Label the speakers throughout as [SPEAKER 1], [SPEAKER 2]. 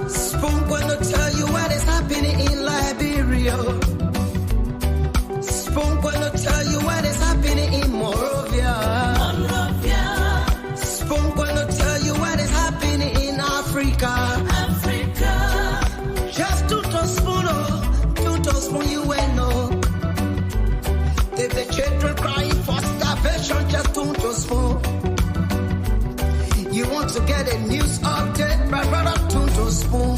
[SPEAKER 1] Spoon gonna tell you what is happening in Liberia. Spoon gonna tell you what is happening in Monrovia. Spoon gonna tell you what is happening in Africa. Just to spoon you will know. If the children crying for starvation, just to spoon. You want to get a news update, brother, to spoon.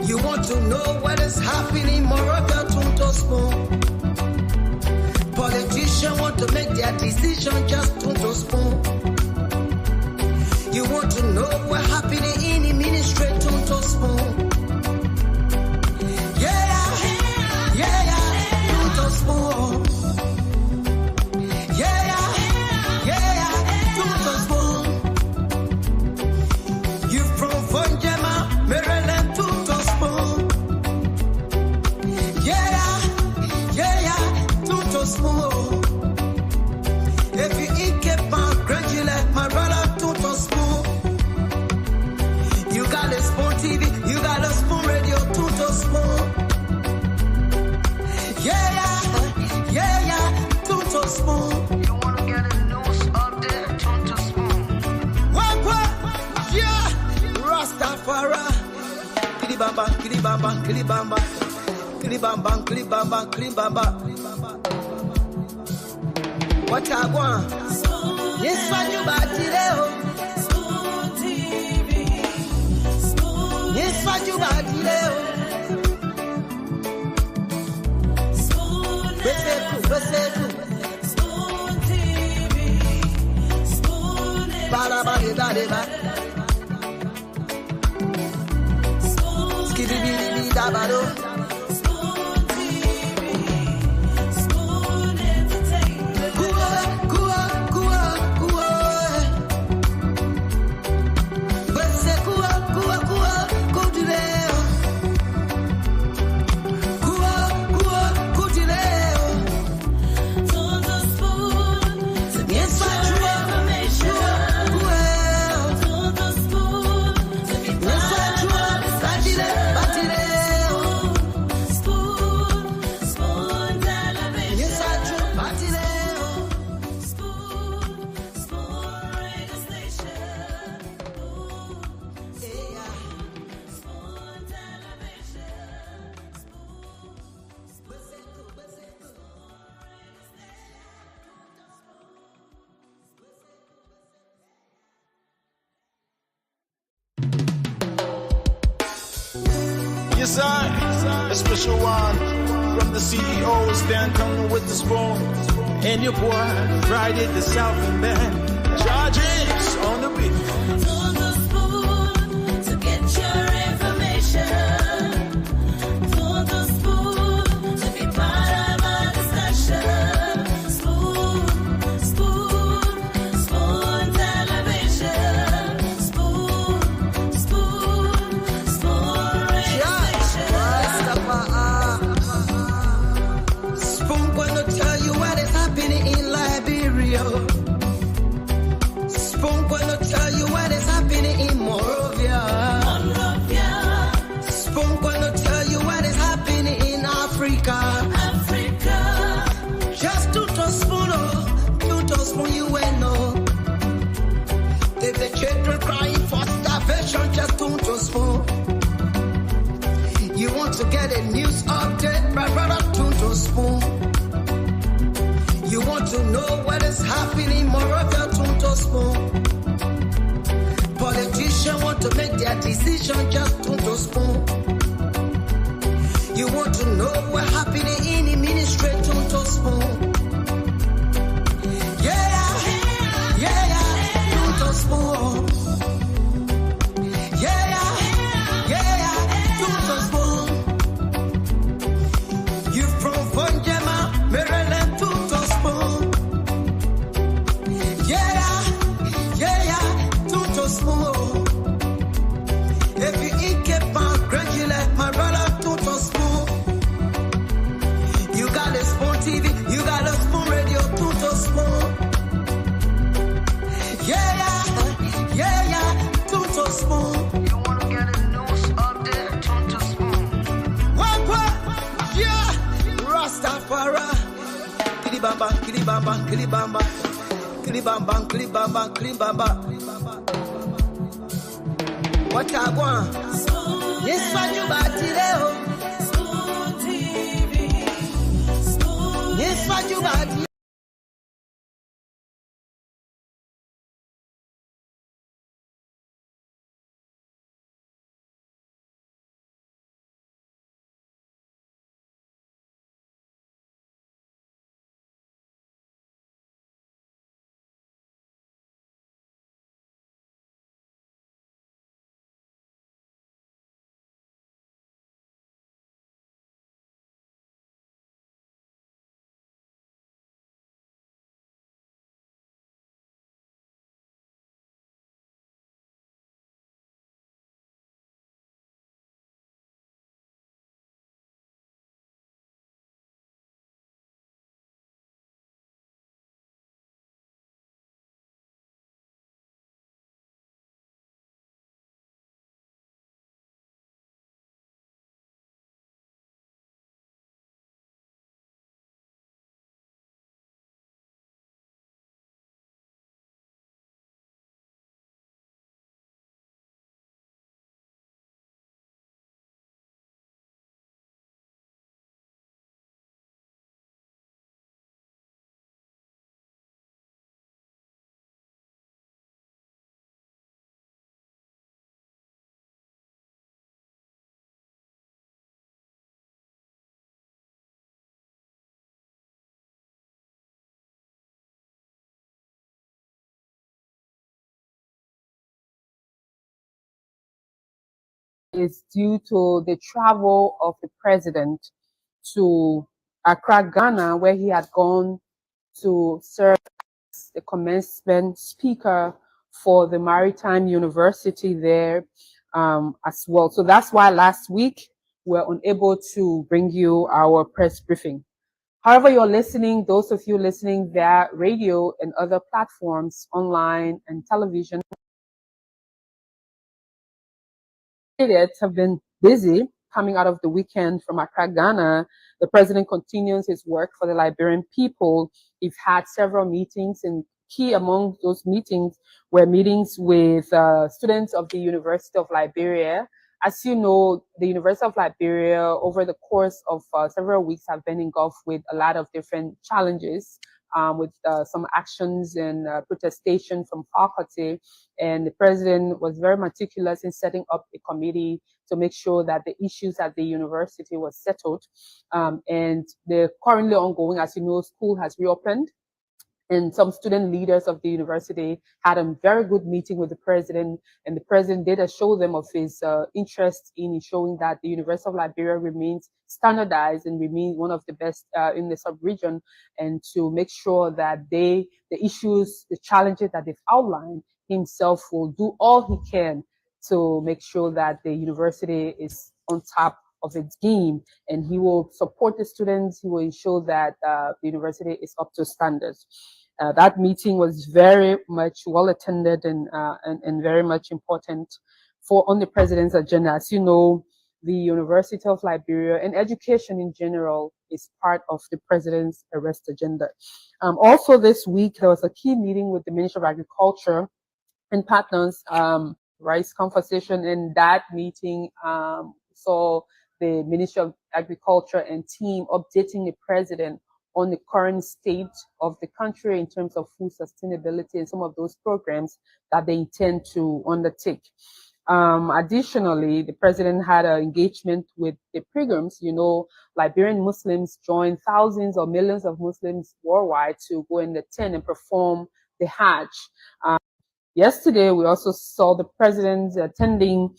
[SPEAKER 1] You want to know what is happening in Morocco, to spoon. Politicians want to make their decision, just to spoon. You want to know what's happening in the ministry, to spoon. To spoon. To spoon. You from Vonjema, Maryland, to spoon. To spoon. If you eat Cape Graduate, my brother, to spoon. You got a spoon TV, you got a spoon radio, to spoon. To spoon. You wanna get a news update, to spoon. What? Yeah! Rastafari. Kilibamba, kilibamba, kilibamba. Kilibamba, kilibamba, kilibamba. What I want? Yes, what you about today? Spoon TV. Spoon. Yes, what you about today? Spoon. Spoon TV. Spoon. Bada. Spoon. Skibidi dabado.
[SPEAKER 2] Yes, I, a special one from the CEO, stand coming with the spoon. And your boy, Friday the Southern Band, charges on the beat.
[SPEAKER 3] To the spoon to get your information. To the spoon to be part of our discussion. Spoon television. Spoon radio station.
[SPEAKER 1] Spoon gonna tell you what is happening in Liberia. Spoon gonna tell you what is happening in Monrovia. Spoon gonna tell you what is happening in Africa. Just to spoon you will know. If the children crying for starvation, just to spoon. You want to get a news update, brother, to spoon. You want to know what is happening in Morocco, to spoon. Politicians want to make their decision, just to spoon. You want to know what's happening in the ministry, to spoon. To spoon. To spoon. You from Vonjema, Maryland, to spoon. To spoon. If you eat Cape Graduate, kilibamba, kilibamba, kilibamba, kilibamba, kilibamba, kilibamba. What I want? Yes, what you got today? Yes, what you got?
[SPEAKER 4] Is due to the travel of the president to Accra, Ghana, where he had gone to serve as the commencement speaker for the Maritime University there as well. So that's why last week we were unable to bring you our press briefing. However, you're listening, those of you listening via radio and other platforms, online and television, have been busy coming out of the weekend from Accra, Ghana. The president continues his work for the Liberian people. We've had several meetings, and key among those meetings were meetings with students of the University of Liberia. As you know, the University of Liberia, over the course of several weeks, have been engulfed with a lot of different challenges, with some actions and protestation from faculty. And the president was very meticulous in setting up a committee to make sure that the issues at the university was settled. And they're currently ongoing. As you know, school has reopened. And some student leaders of the university had a very good meeting with the president, and the president did assure them of his interest in ensuring that the University of Liberia remains standardized and remains one of the best in the sub-region, and to make sure that the issues, the challenges that they've outlined, himself will do all he can to make sure that the university is on top of its game, and he will support the students. He will ensure that the university is up to standards. That meeting was very much well attended and very much important on the president's agenda. As you know, the University of Liberia and education in general is part of the president's arrest agenda. Also this week, there was a key meeting with the Ministry of Agriculture and partners, rice conversation. In that meeting, saw the Ministry of Agriculture and team updating the president on the current state of the country in terms of food sustainability and some of those programs that they intend to undertake. Additionally, the president had an engagement with the pilgrims. You know, Liberian Muslims joined thousands or millions of Muslims worldwide to go and attend and perform the Hajj. Yesterday, we also saw the president attending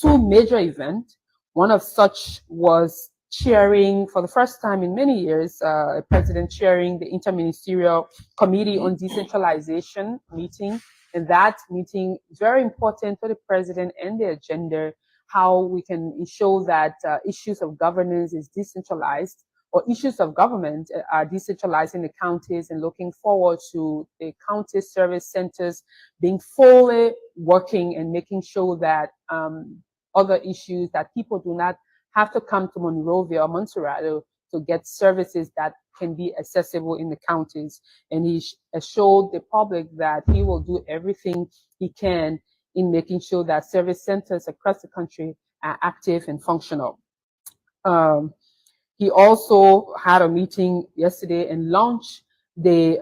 [SPEAKER 4] two major events. One of such was chairing, for the first time in many years, a president chairing the Interministerial Committee on Decentralization meeting. And that meeting is very important for the president and the agenda, how we can ensure that issues of governance is decentralized, or issues of government are decentralized in the counties, and looking forward to the county service centers being fully working and making sure that other issues that people do not have to come to Monrovia or Montserrat to get services that can be accessible in the counties. And he assured the public that he will do everything he can in making sure that service centers across the country are active and functional. He also had a meeting yesterday and launched the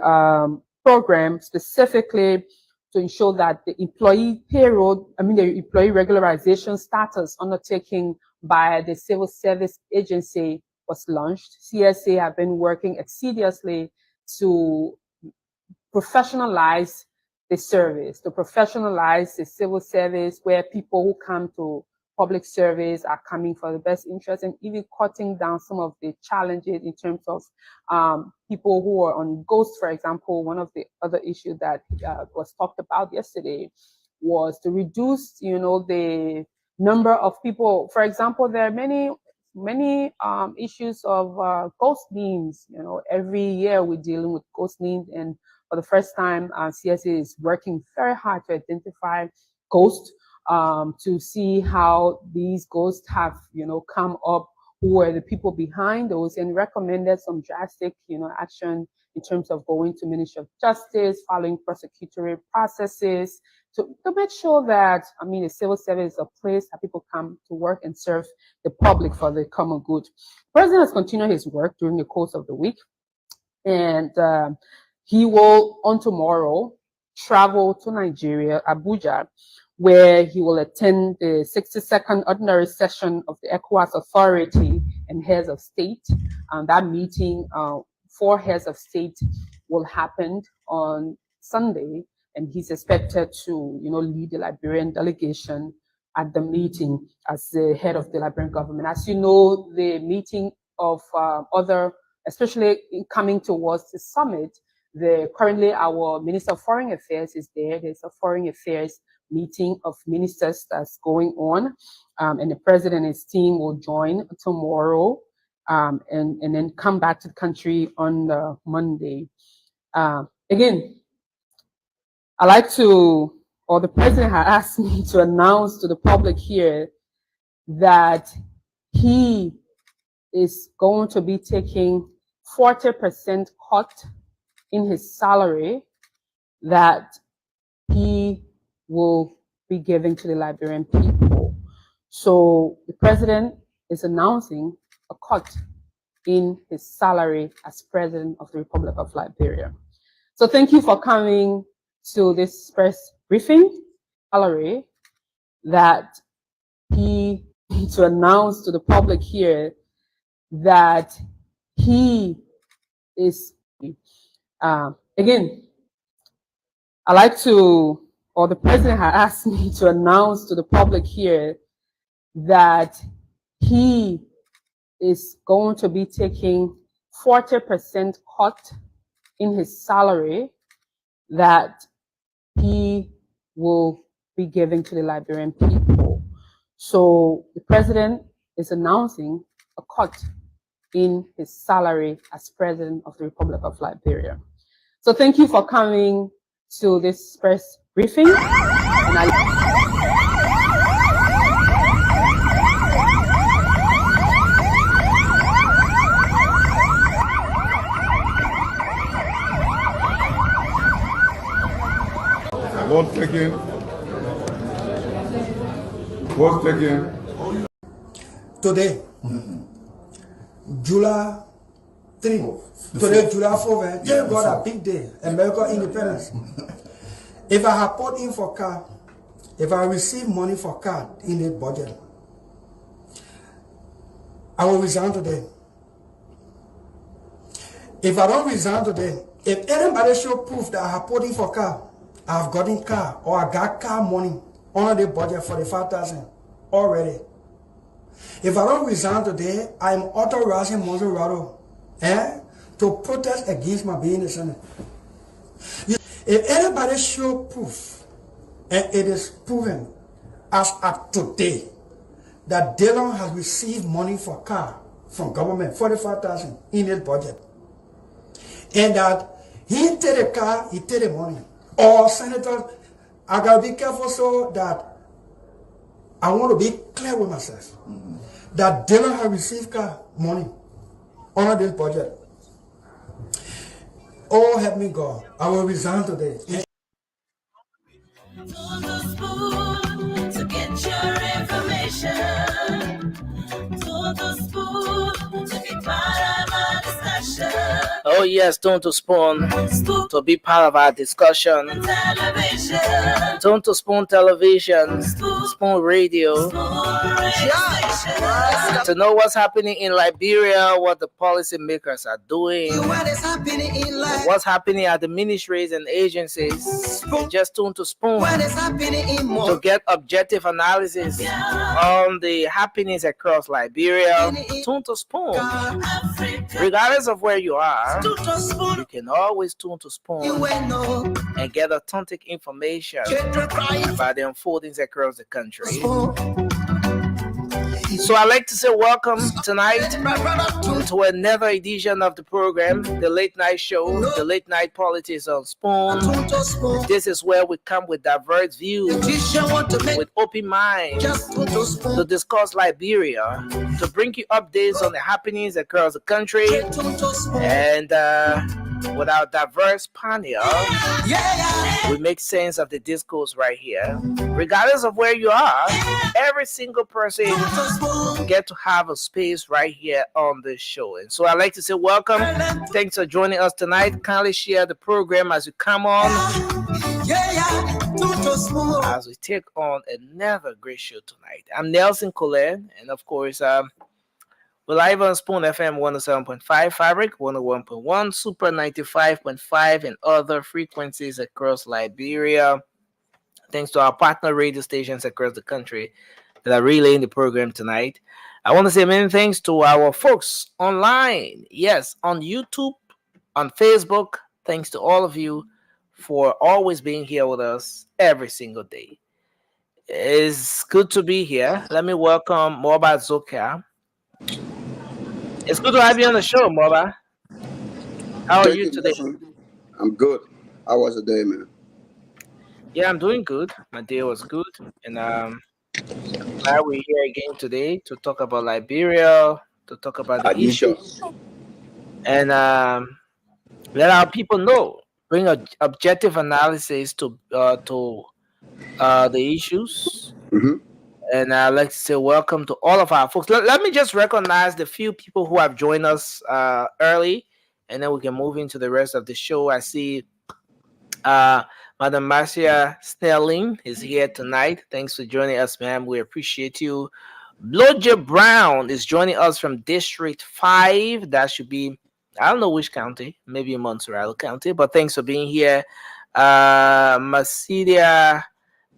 [SPEAKER 4] program specifically to ensure that the employee payroll, the employee regularization status undertaking by the Civil Service Agency was launched. CSA have been working assiduously to professionalize the service, to professionalize the civil service, where people who come to public service are coming for the best interest, and even cutting down some of the challenges in terms of people who are on ghost, for example. One of the other issues that was talked about yesterday was to reduce, the number of people. For example, there are many issues of ghost names. Every year we're dealing with ghost names, and for the first time, CSA is working very hard to identify ghosts, to see how these ghosts have, come up, who are the people behind those, and recommended some drastic, action in terms of going to Ministry of Justice, following prosecutory processes, to make sure that, the civil service is a place that people come to work and serve the public for the common good. The President has continued his work during the course of the week, and he will, on tomorrow, travel to Nigeria, Abuja, where he will attend the 62nd ordinary session of the ECOWAS Authority and Heads of State. That meeting for Heads of State will happen on Sunday, and he's expected to, lead the Liberian delegation at the meeting as the head of the Liberian government. As you know, the meeting of other, especially coming towards the summit, currently our Minister of Foreign Affairs is there. There's a Foreign Affairs meeting of ministers that's going on, and the President and his team will join tomorrow, and then come back to the country on Monday. Again, the President had asked me to announce to the public here that he is going to be taking 40% cut in his salary that he will be giving to the Liberian people. So the President is announcing a cut in his salary as President of the Republic of Liberia. So thank you for coming to this press briefing. Salary that he to announce to the public here that he is again, the President had asked me to announce to the public here that he is going to be taking 40% cut in his salary that he will be giving to the Liberian people. So the President is announcing a cut in his salary as President of the Republic of Liberia. So thank you for coming to this press briefing.
[SPEAKER 5] Vote taken.
[SPEAKER 6] Today, July 3. Today, July 4. Thank God, a big day. American independence. If I have put in for car, if I receive money for car in the budget, I will resign today. If I don't resign today, if anybody show proof that I have put in for car, I have gotten car or I got car money under the budget for the 5,000 already. If I don't resign today, I am authorizing Monserrato to protest against my being the Senate. If anybody show proof, and it is proven as at today, that Dillon has received money for car from government, 45,000 in his budget, and that he take the car, he take the money, or Senator, I gotta be careful so that I want to be clear with myself. That Dillon has received car money, honor this budget. Oh, help me God. I will resign today.
[SPEAKER 3] To the spoon to get your information. To the spoon to be part of our discussion.
[SPEAKER 7] Oh yes, Tune to Spoon
[SPEAKER 3] Spoon
[SPEAKER 7] to be part of our discussion.
[SPEAKER 3] television.
[SPEAKER 7] Tune to Spoon Television,
[SPEAKER 3] Spoon,
[SPEAKER 7] Spoon Radio,
[SPEAKER 3] spoon radio station.
[SPEAKER 7] to know what's happening in Liberia, what the policymakers are doing,
[SPEAKER 1] What is happening in life?
[SPEAKER 7] what's happening at the ministries and agencies. Just tune to Spoon
[SPEAKER 1] What is happening in
[SPEAKER 7] to
[SPEAKER 1] more?
[SPEAKER 7] get objective analysis on the happenings across Liberia. Tune to Spoon.
[SPEAKER 3] Africa.
[SPEAKER 7] Regardless of where you are,
[SPEAKER 1] To the spoon,
[SPEAKER 7] you can always tune to
[SPEAKER 1] you
[SPEAKER 7] Spoon
[SPEAKER 1] will know.
[SPEAKER 7] and get authentic information
[SPEAKER 1] Children crying
[SPEAKER 7] about the unfoldings across the country.
[SPEAKER 1] for
[SPEAKER 7] So I'd like to say welcome tonight
[SPEAKER 1] my brother
[SPEAKER 7] to another edition of the program, the Late Night Show, the Late Night Politics on Spoon.
[SPEAKER 1] to spoon.
[SPEAKER 7] This is where we come with diverse views,
[SPEAKER 1] Teacher want to make
[SPEAKER 7] with open minds,
[SPEAKER 1] just to
[SPEAKER 7] to
[SPEAKER 1] spoon.
[SPEAKER 7] discuss Liberia, to bring you updates on the happenings across the country,
[SPEAKER 1] To spoon.
[SPEAKER 7] and with our diverse panel,
[SPEAKER 1] Yeah.
[SPEAKER 7] we make sense of the discourse right here. Regardless of where you are, every single person
[SPEAKER 1] To spoon.
[SPEAKER 7] get to have a space right here on this show. And so I'd like to say welcome. Thanks for joining us tonight. Kindly share the program as you come on,
[SPEAKER 1] Yeah. To spoon.
[SPEAKER 7] as we take on another great show tonight. I'm Nelson Colette, and of course, we're live on Spoon FM 107.5, Fabric 101.1, Super 95.5, and other frequencies across Liberia. Thanks to our partner radio stations across the country that are relaying the program tonight. I want to say many thanks to our folks online. Yes, on YouTube, on Facebook. Thanks to all of you for always being here with us every single day. It's good to be here. Let me welcome Moba Zoka. It's good to have you on the show, Moba. How are
[SPEAKER 8] Thank
[SPEAKER 7] you
[SPEAKER 8] you,
[SPEAKER 7] today?
[SPEAKER 8] Nelson. I'm good. How was the day, man?
[SPEAKER 7] Yeah, I'm doing good. My day was good, and glad we're here again today to talk about Liberia, to talk about the
[SPEAKER 8] Are you sure?
[SPEAKER 7] issues, and let our people know. Bring a objective analysis to the issues.
[SPEAKER 8] hmm
[SPEAKER 7] And I'd like to say welcome to all of our folks. Let me just recognize the few people who have joined us early, and then we can move into the rest of the show. I see Madam Marcia Snelling is here tonight. Thanks for joining us, ma'am. We appreciate you. Bloja Brown is joining us from District 5. That should be, I don't know which county, maybe Montserrat County, but thanks for being here. Masidia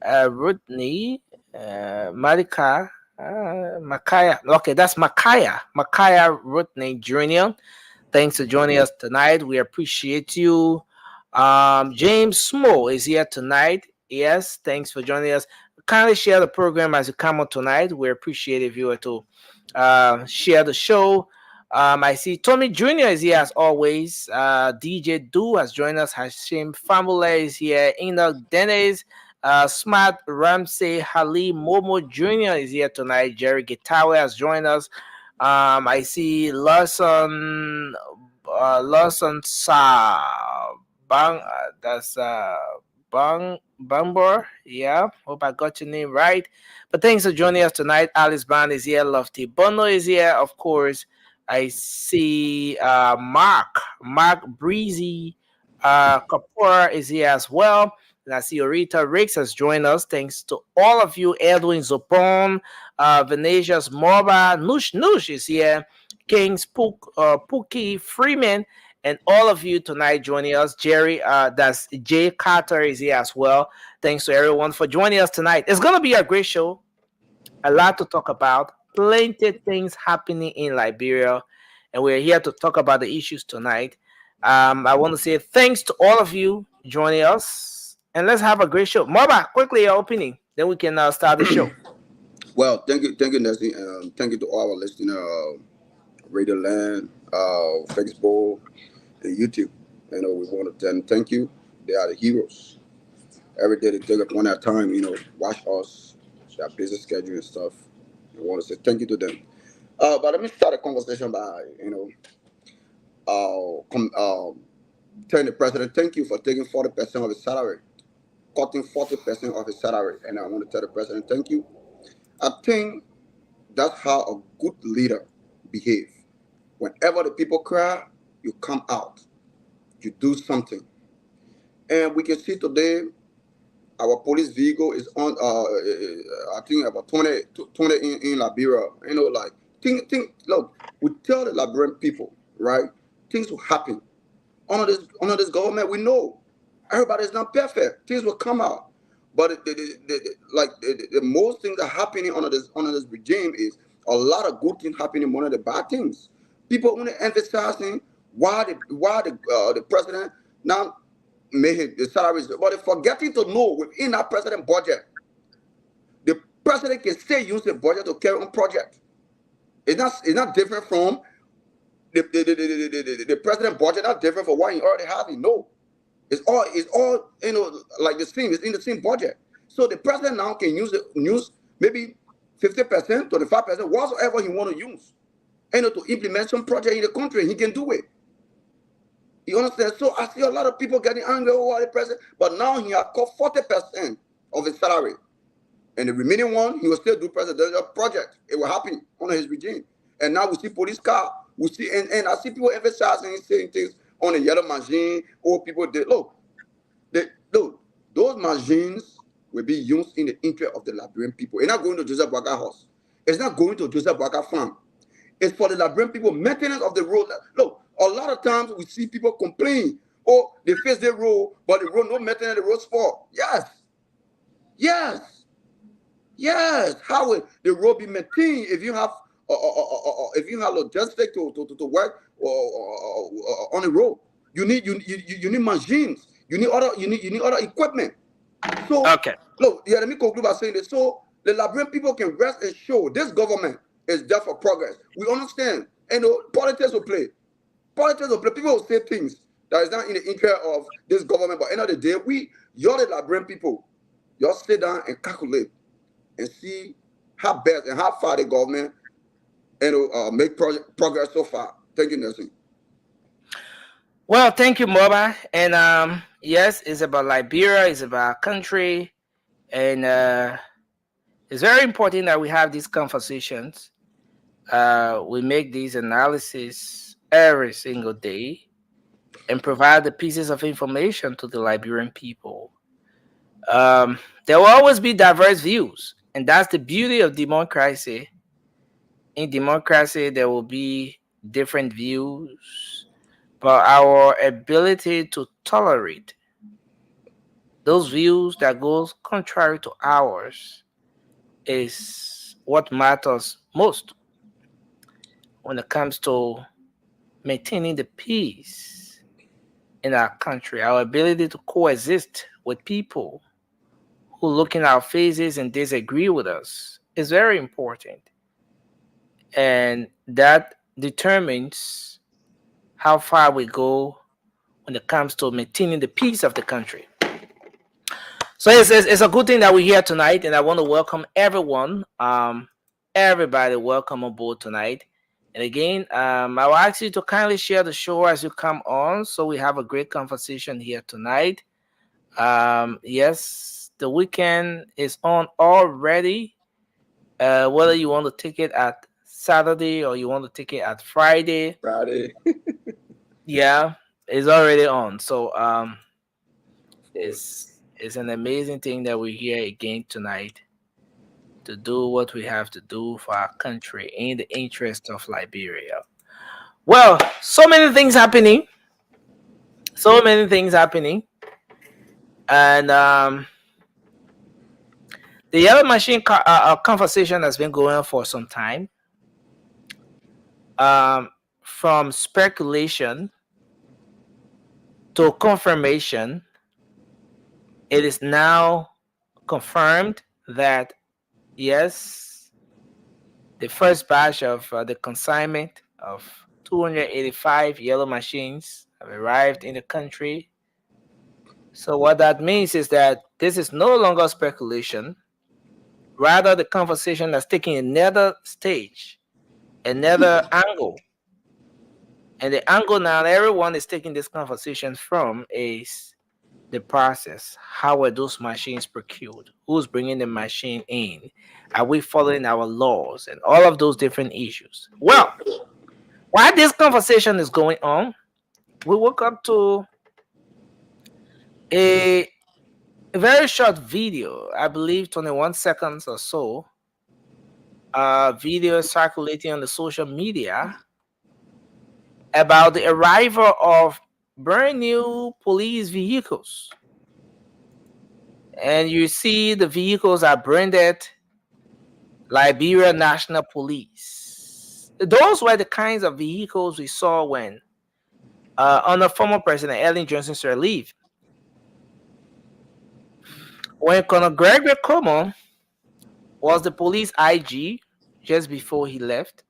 [SPEAKER 7] Rudney, Marika, Makaya. Okay, that's Makaya Rutney Jr. Thanks for joining us tonight. We appreciate you. James Smo is here tonight. Yes, thanks for joining us. Kindly share the program as you come on tonight. We appreciate if you were to share the show. I see Tommy Jr. is here as always. DJ Do has joined us. Hashim Famula is here. Enoch Dennis. Smart Ramsey Ali Momo Jr. is here tonight. Jerry Gitawe has joined us. I see Lawson Sa Bang. That's Bambor. Yeah, hope I got your name right. But thanks for joining us tonight. Alice Band is here. Lofty Bono is here. Of course, I see Mark Breezy Kapoor is here as well. And I see Orita Riggs has joined us. Thanks to all of you. Edwin Zopon, Venetia's Morba, Nush is here. Kings Pookie Freeman, and all of you tonight joining us. Jerry, that's Jay Carter is here as well. Thanks to everyone for joining us tonight. It's going to be a great show. A lot to talk about. Plenty of things happening in Liberia. And we're here to talk about the issues tonight. I want to say thanks to all of you joining us. And let's have a great show. Morba, quickly your opinion. Then we can start the show.
[SPEAKER 8] Well, thank you, Nessie. Thank you to all our listeners, Radio Land, Facebook, and YouTube. We want to thank you. They are the heroes. Every day they take up one at a time, watch us, their busy schedule and stuff. I want to say thank you to them. But let me start a conversation by, telling the president, thank you for taking 40% of his salary, cutting 40% of his salary. And I want to tell the president, thank you. I think that's how a good leader behaves. Whenever the people cry, you come out, you do something. And we can see today our police vehicle is on, I think about 20 in Liberia. You know, like, look, we tell the Liberian people, right? Things will happen. Under this government, we know everybody's not perfect. Things will come out. But the most thing that happening under this regime is a lot of good things happening, one of the bad things. People only emphasizing why the president now made the salaries, but they're forgetting to know within that president budget, the president can still use the budget to carry on project. It's not different from the president budget. Not different from what he already has. No, it's all you know, like the same. It's in the same budget. So the president now can use maybe 50%, 25%, whatsoever he want to use, you know, to implement some project in the country. He can do it. You understand? So I see a lot of people getting angry over the president, but now he has cut 40% of his salary. And the remaining one, he will still do presidential project. It will happen under his regime. And now we see police car. We see, and I see people emphasizing, saying things on the yellow machine, or people did. Look, those machines will be used in the interest of the Liberian people. It's not going to Joseph Boakai house. It's not going to Joseph Boakai farm. It's for the Liberian people, maintenance of the road. Look, a lot of times we see people complain, oh, they face the road, but the road, no maintenance, the road's fault. Yes. How will the road be maintained if you have logistics to work on the road? You need machines. You need other equipment. So
[SPEAKER 7] Okay.
[SPEAKER 8] look, let me conclude by saying this. So the Liberian people can rest assured this government is there for progress. We understand. And politics will play. People will say things that is not in the interest of this government. But at the end of the day, you're the Liberian people. You sit down and calculate and see how best and how far the government make progress so far. Thank you, Nelson.
[SPEAKER 7] Well, thank you, Moba. And yes, it's about Liberia, it's about our country, and it's very important that we have these conversations. We make these analyses every single day and provide the pieces of information to the Liberian people. There will always be diverse views, and that's the beauty of democracy. In democracy, there will be different views, but our ability to tolerate those views that goes contrary to ours is what matters most when it comes to maintaining the peace in our country. Our ability to coexist with people who look in our faces and disagree with us is very important. And that determines how far we go when it comes to maintaining the peace of the country. So it's a good thing that we're here tonight, and I want to welcome everyone. Everybody, welcome on board tonight. And again, I will ask you to kindly share the show as you come on, so we have a great conversation here tonight. Yes, the weekend is on already. Whether you want to take it at Saturday or you want to take it at Friday. Yeah, it's already on. So it's an amazing thing that we're here again tonight to do what we have to do for our country in the interest of Liberia. Well, so many things happening. And the yellow machine conversation has been going on for some time. From speculation to confirmation, it is now confirmed that yes, the first batch of the consignment of 285 yellow machines have arrived in the country. So what that means is that this is no longer speculation. Rather, the conversation has taken another stage, another angle. And the angle now everyone is taking this conversation from is the process. How were those machines procured? Who's bringing the machine in? Are we following our laws? And all of those different issues. Well, while this conversation is going on, we woke up to a very short video, I believe 21 seconds or so, video circulating on the social media about the arrival of brand new police vehicles. And you see the vehicles are branded Liberia National Police. Those were the kinds of vehicles we saw when under former President Ellen Johnson Sirleaf, when Colonel Gregory Como was the police IG just before he left.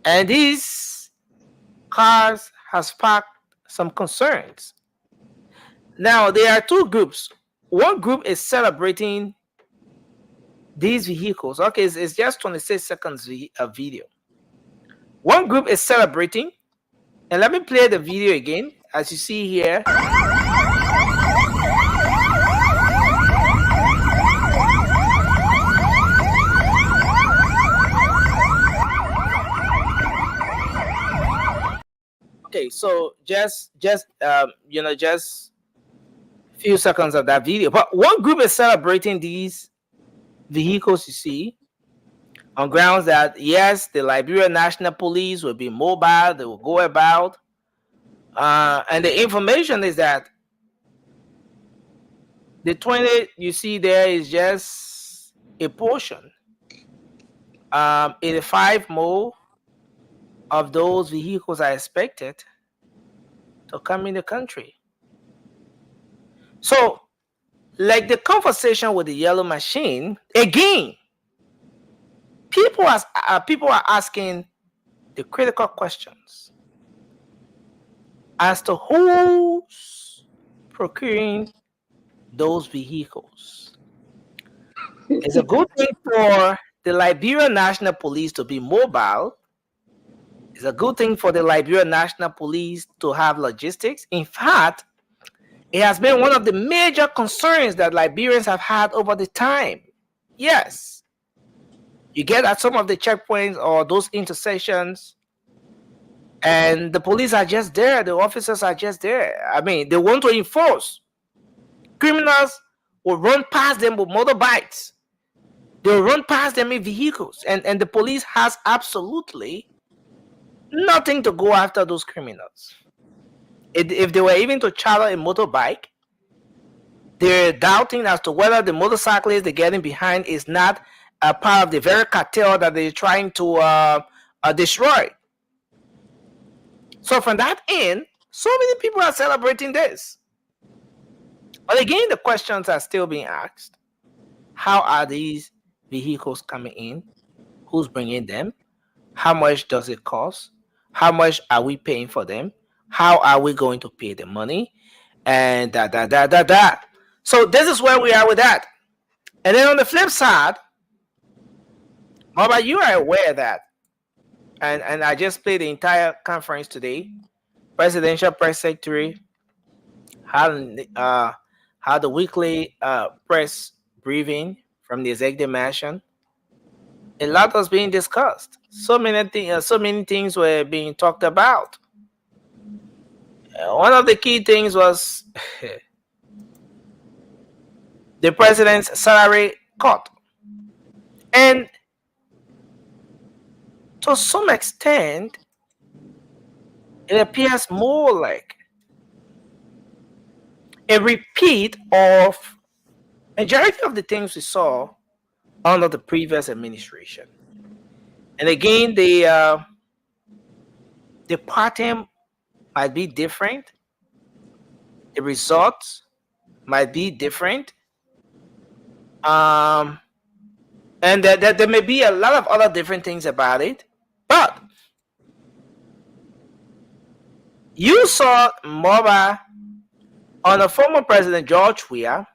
[SPEAKER 7] And these cars have sparked some concerns. Now, there are two groups. One group is celebrating these vehicles. Okay, it's just 26 seconds of video. One group is celebrating, and let me play the video again. As you see here, okay, so just few seconds of that video. But one group is celebrating these vehicles, you see, on grounds that yes, the Liberia National Police will be mobile, they will go about, and the information is that the 20 you see there is just a portion. 85 more of those vehicles are expected to come in the country. So, like the conversation with the yellow machine, again, people are asking the critical questions as to who's procuring those vehicles. It's a good thing for the Liberia National Police to be mobile. It's a good thing for the Liberia National Police to have logistics. In fact, it has been one of the major concerns that Liberians have had over the time. Yes, you get at some of the checkpoints or those intersections, and the police are just there. The officers are just there. I mean, they want to enforce. Criminals will run past them with motorbikes. They'll run past them in vehicles, and the police has absolutely nothing to go after those criminals. If they were even to charter a motorbike, they're doubting as to whether the motorcyclist they're getting behind is not a part of the very cartel that they're trying to destroy. So from that end, so many people are celebrating this. But again, the questions are still being asked. How are these vehicles coming in? Who's bringing them? How much does it cost? How much are we paying for them? How are we going to pay the money? And da. So this is where we are with that. And then on the flip side, Mama, you are aware that, and I just played the entire conference today. Presidential Press Secretary had the weekly press briefing from the executive mansion. A lot was being discussed. So many things were being talked about. One of the key things was the president's salary cut. And to some extent, it appears more like a repeat of majority of the things we saw under the previous administration. And again, the pattern might be different. The results might be different. And there may be a lot of other different things about it. But you saw MOBA under former President George Weah.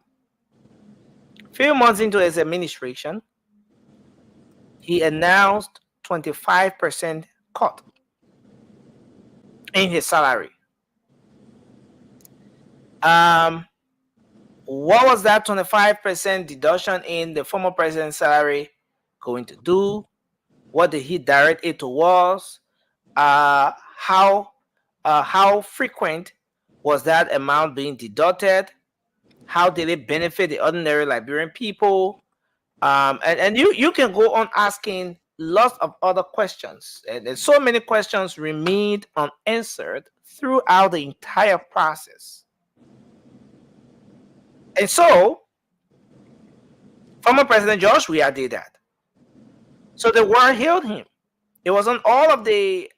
[SPEAKER 7] A few months into his administration, he announced 25% cut in his salary. What was that 25% deduction in the former president's salary going to do? What did he direct it towards? How frequent was that amount being deducted? How did it benefit the ordinary Liberian people? And you can go on asking lots of other questions, and so many questions remained unanswered throughout the entire process. And so, former President George Weah did that. So the world hailed him. It was on all of the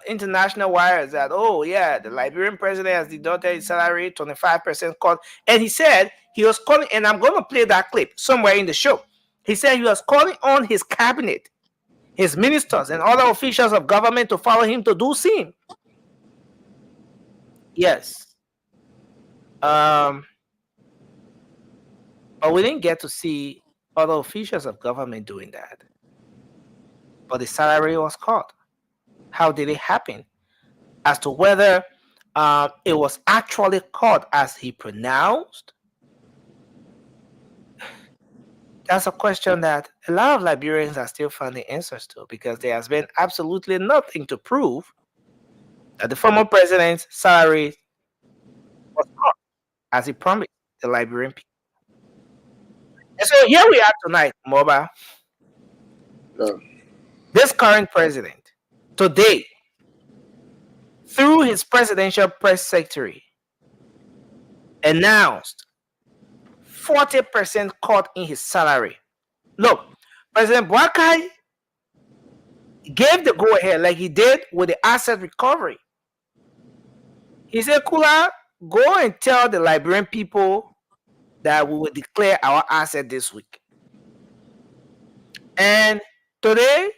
[SPEAKER 7] international wires that, oh yeah, the Liberian president has deducted his salary, 25% cut. And he said he was calling, and I'm going to play that clip somewhere in the show. He said he was calling on his cabinet, his ministers, and other officials of government to follow him to do same. Yes. But we didn't get to see other officials of government doing that. But the salary was cut. How did it happen? As to whether it was actually cut as he pronounced, that's a question that a lot of Liberians are still finding answers to, because there has been absolutely nothing to prove that the former president's salary was cut as he promised the Liberian people. And so here we are tonight, Moba.
[SPEAKER 8] Yeah.
[SPEAKER 7] This current president, today, through his presidential press secretary, announced 40% cut in his salary. Look, President Buakai gave the go-ahead like he did with the asset recovery. He said, Kula, go and tell the Liberian people that we will declare our asset this week. And today,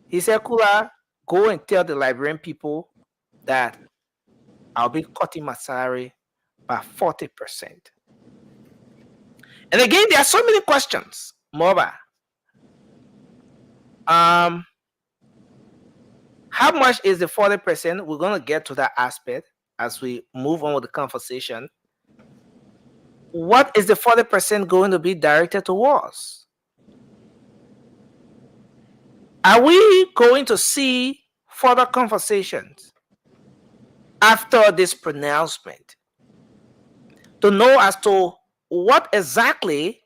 [SPEAKER 7] he said, Kula, go and tell the Liberian people that I'll be cutting my salary by 40%. And again, there are so many questions, Moba. How much is the 40%? We're going to get to that aspect as we move on with the conversation. What is the 40% going to be directed towards? Are we going to see further conversations after this pronouncement to know as to what exactly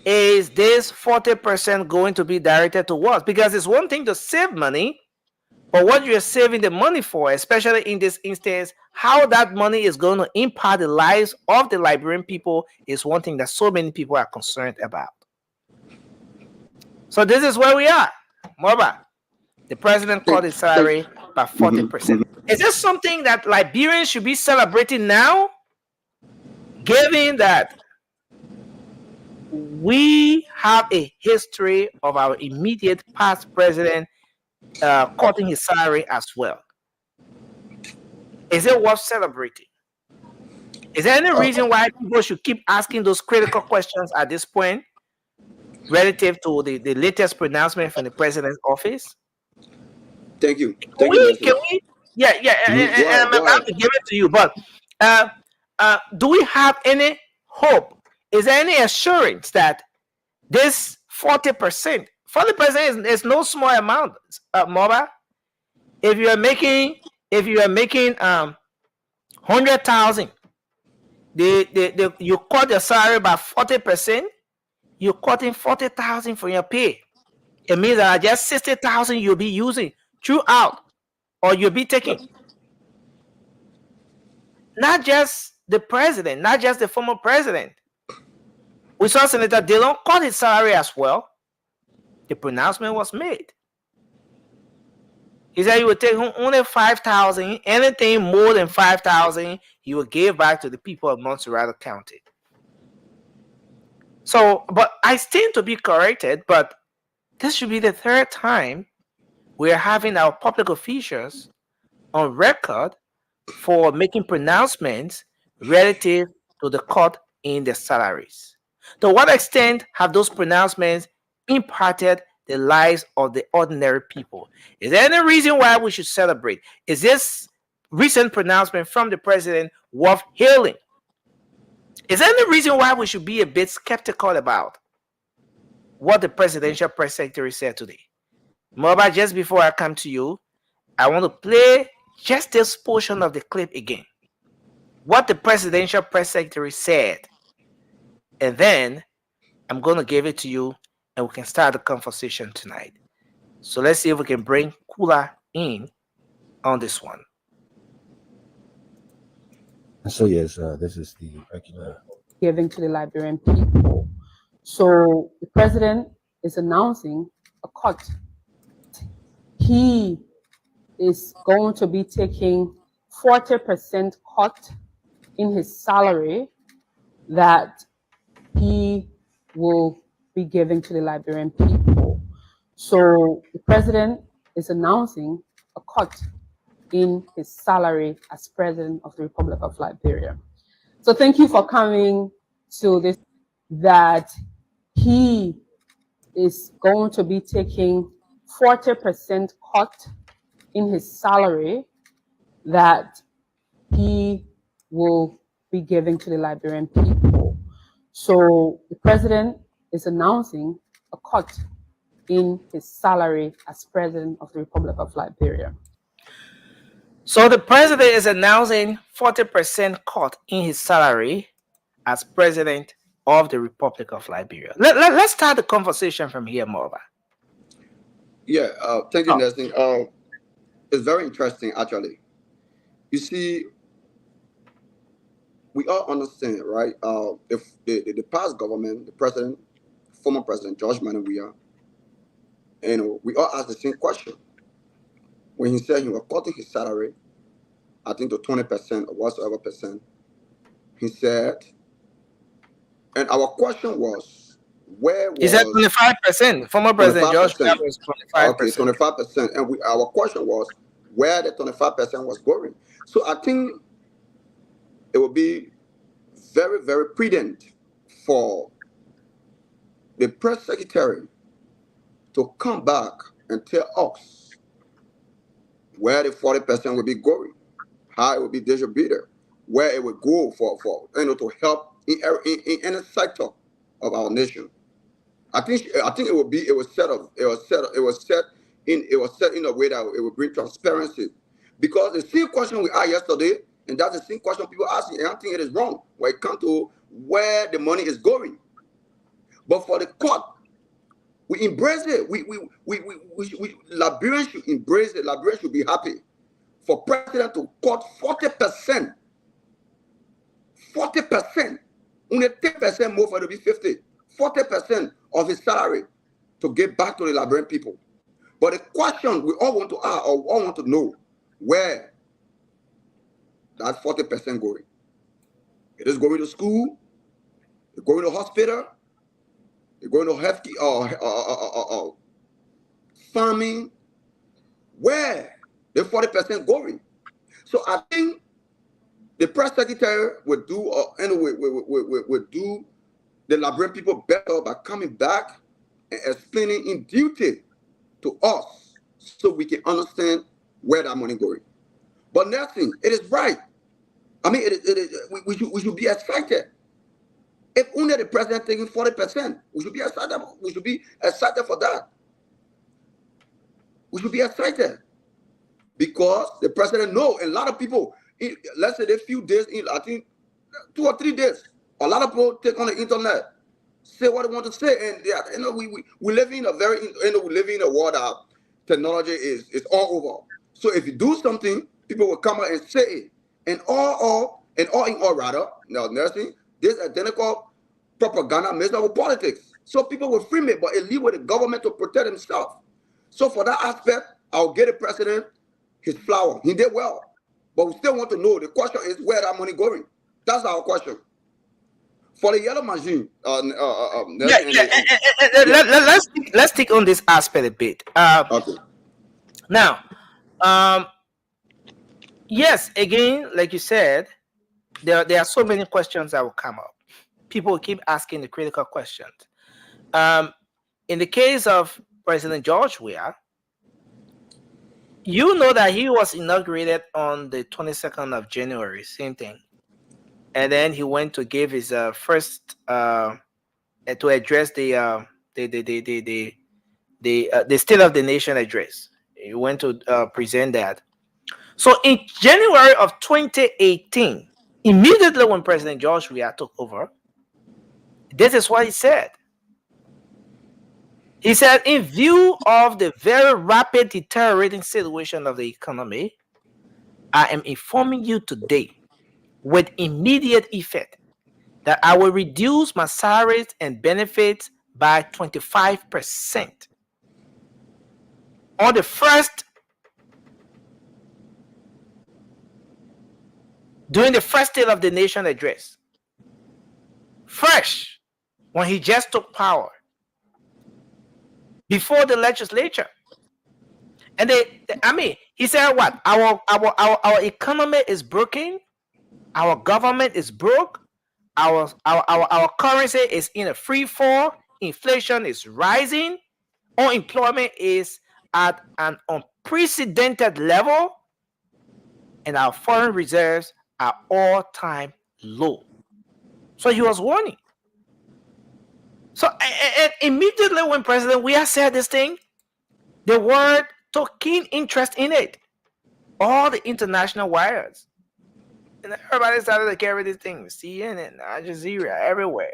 [SPEAKER 7] is this 40% going to be directed towards? Because it's one thing to save money, but what you're saving the money for, especially in this instance, how that money is going to impact the lives of the Liberian people is one thing that so many people are concerned about. So this is where we are. Moba, the president cut his salary by 40%. Is this something that Liberians should be celebrating now, given that we have a history of our immediate past president cutting his salary as well? Is it worth celebrating? Is there any reason why people should keep asking those critical questions at this point relative to the latest pronouncement from the president's office?
[SPEAKER 8] Thank you.
[SPEAKER 7] Can we? Yeah. And I'm about to give it to you, but do we have any hope? Is there any assurance that this 40% is no small amount, Moba? If you are making 100,000, you cut your salary by 40%, you're cutting 40,000 from your pay. It means that just 60,000 you'll be using throughout, or you'll be taking. Not just the president, not just the former president. We saw Senator Dillon cut his salary as well. The pronouncement was made. He said he would take only 5,000. Anything more than 5,000, he would give back to the people of Montserrat County. So, but I stand to be corrected, but this should be the third time we're having our public officials on record for making pronouncements relative to the cut in their salaries. To what extent have those pronouncements impacted the lives of the ordinary people? Is there any reason why we should celebrate? Is this recent pronouncement from the president worth hailing? Is there any reason why we should be a bit skeptical about what the presidential press secretary said today? Moba, just before I come to you, I want to play just this portion of the clip again. What the presidential press secretary said. And then I'm going to give it to you and we can start the conversation tonight. So let's see if we can bring Kula in on this one.
[SPEAKER 9] So yes, this is the regular
[SPEAKER 4] Giving to the Liberian people. So the president is announcing a cut. He is going to be taking 40% cut in his salary that he will be giving to the Liberian people. So the president is announcing a cut in his salary as president of the Republic of Liberia. So thank you for coming to this, that he is going to be taking 40% cut in his salary that he will be giving to the Liberian people. So the president is announcing a cut in his salary as president of the Republic of Liberia.
[SPEAKER 7] So the president is announcing 40% cut in his salary as president of the Republic of Liberia. Let's start the conversation from here, Morva.
[SPEAKER 8] Yeah, thank you, Nelson. It's very interesting, actually. You see, we all understand, right? If the past government, the president, former president George Manawia, we all asked the same question. When he said he was cutting his salary, I think to 20% or whatsoever percent, he said, and our question was, where was...
[SPEAKER 7] He said 25%. Former President George Manawia was 25%.
[SPEAKER 8] Okay, 25%. And our question was, where the 25% was going. So I think it would be very, very prudent for the press secretary to come back and tell us where the 40% will be going, how it will be distributed, where it will go for to help in any sector of our nation. I think it was set in a way that it will bring transparency, because the same question we asked yesterday, and that's the same question people asking, and I think it is wrong when it comes to where the money is going. But for the cut, we embrace it. We Liberians should embrace it. Liberians should be happy for president to cut 40%. 40%. Only 10% more for it to be 50. 40% of his salary to give back to the Liberian people. But the question we all want to ask, or all want to know, where that 40% going? It is going to school, it's going to hospital, it's going to healthcare, farming. Where the 40% going? So I think the press secretary would do, would do the Liberian people better by coming back and explaining in detail to us so we can understand where that money going. But nothing, it is right. I mean, we should be excited. If only the president taking 40%, we should be excited. We should be excited for that. We should be excited because the president knows a lot of people. Let's say a few days, I think 2 or 3 days, a lot of people take on the internet, say what they want to say, and we live in a very, we live in a world that technology is all over. So if you do something, people will come out and say it, and all in all, nursing, this identical propaganda mixed up with politics. So people will frame it, but it leave with the government to protect himself. So for that aspect, I'll get the president his flower. He did well. But we still want to know. The question is where that money going. That's our question. For the yellow machine,
[SPEAKER 7] let's take on this aspect a bit.
[SPEAKER 8] Okay.
[SPEAKER 7] Now, yes, again, like you said, there are so many questions that will come up. People will keep asking the critical questions. In the case of President George Weah, you know that he was inaugurated on the 22nd of January, same thing. And then he went to give his first to address the State of the Nation address. He went to present that. So in January of 2018, immediately when President George Weah took over, this is what he said. He said, in view of the very rapid deteriorating situation of the economy, I am informing you today with immediate effect that I will reduce my salaries and benefits by 25% on the first, during the first State of the Nation address. Fresh, when he just took power, before the legislature. And he said what? Our economy is broken, our government is broke, our currency is in a free fall, inflation is rising, unemployment is at an unprecedented level, and our foreign reserves are all-time low. So he was warning. So and immediately when President Weah said this thing, the world took keen interest in it. All the international wires. And everybody started to carry this thing. CNN, Al Jazeera, everywhere.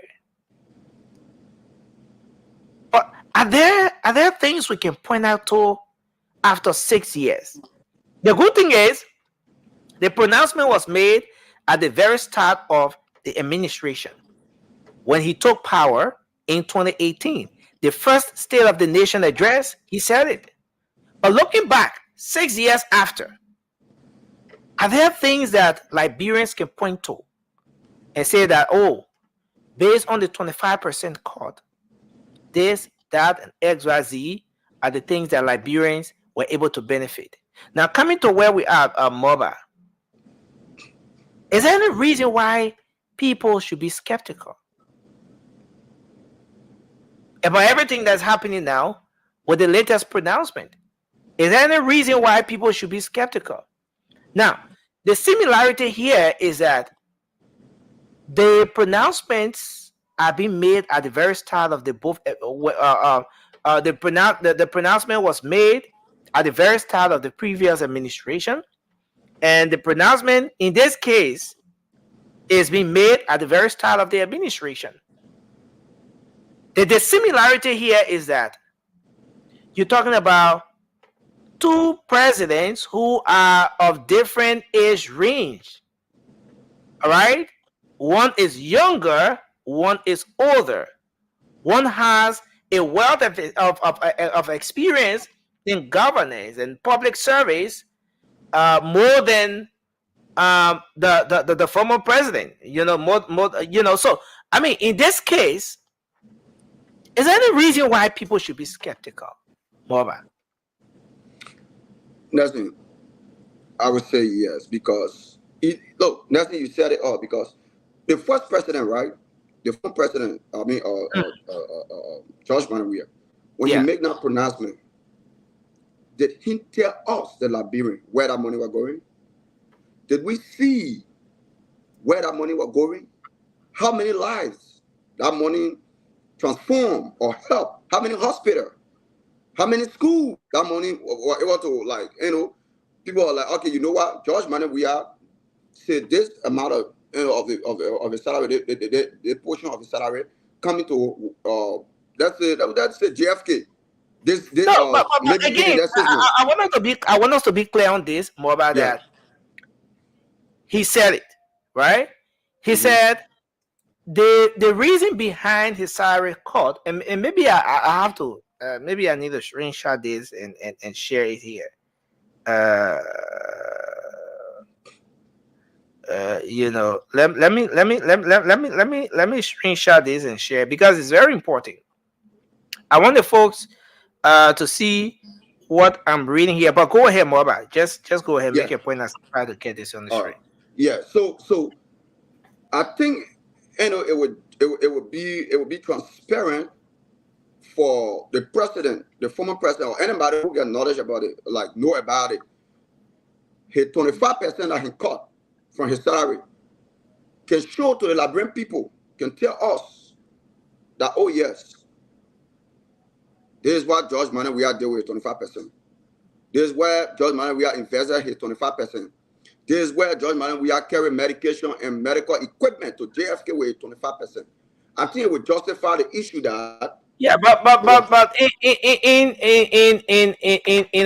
[SPEAKER 7] But are there things we can point out to after 6 years? The good thing is, the pronouncement was made at the very start of the administration. When he took power in 2018, the first State of the Nation address, he said it. But looking back 6 years after, are there things that Liberians can point to and say that, oh, based on the 25% cut, this, that, and XYZ are the things that Liberians were able to benefit? Now, coming to where we are, MOBA, is there any reason why people should be skeptical about everything that's happening now with the latest pronouncement? Is there any reason why people should be skeptical? Now, the similarity here is that the pronouncements are being made at the very start of the both. The pronouncement was made at the very start of the previous administration, and the pronouncement in this case is being made at the very start of the administration. The similarity here is that you're talking about two presidents who are of different age range. All right? One is younger, one is older. One has a wealth of experience in governance and public service more than the former president. So I mean, in this case, is there any reason why people should be skeptical? Morvan.
[SPEAKER 8] Nothing. I would say yes, because look, nothing, you said it all, because the first president, right? The former president, George Weah, when he made that pronouncement, did he tell us, the Liberian, where that money was going? Did we see where that money was going? How many lives that money transform or help? How many hospitals? How many schools that money were able to, like, people are like, okay, you know what? George Weah said this amount of of the salary, the portion of the salary coming to that's it, JFK.
[SPEAKER 7] But again, I want us to be clear on this, more about that. He said it, right? He said the reason behind his salary cut, and maybe I have to, maybe I need to screenshot this and share it here. Let me screenshot this and share, because it's very important. I want the folks to see what I'm reading here. But go ahead, Moba. Just go ahead, make your point and try to get this on the screen.
[SPEAKER 8] So I think it would be transparent for the president, the former president, or anybody who get knowledge about it, like know about it, his 25% that he cut from his salary can show to the Liberian people, can tell us that, oh yes, this is what George Money we are dealing with 25%. This is where George Money we are invested his 25%. This is where George Money we are carrying medication and medical equipment to JFK with 25%. I think it would justify the issue that.
[SPEAKER 7] Yeah, but in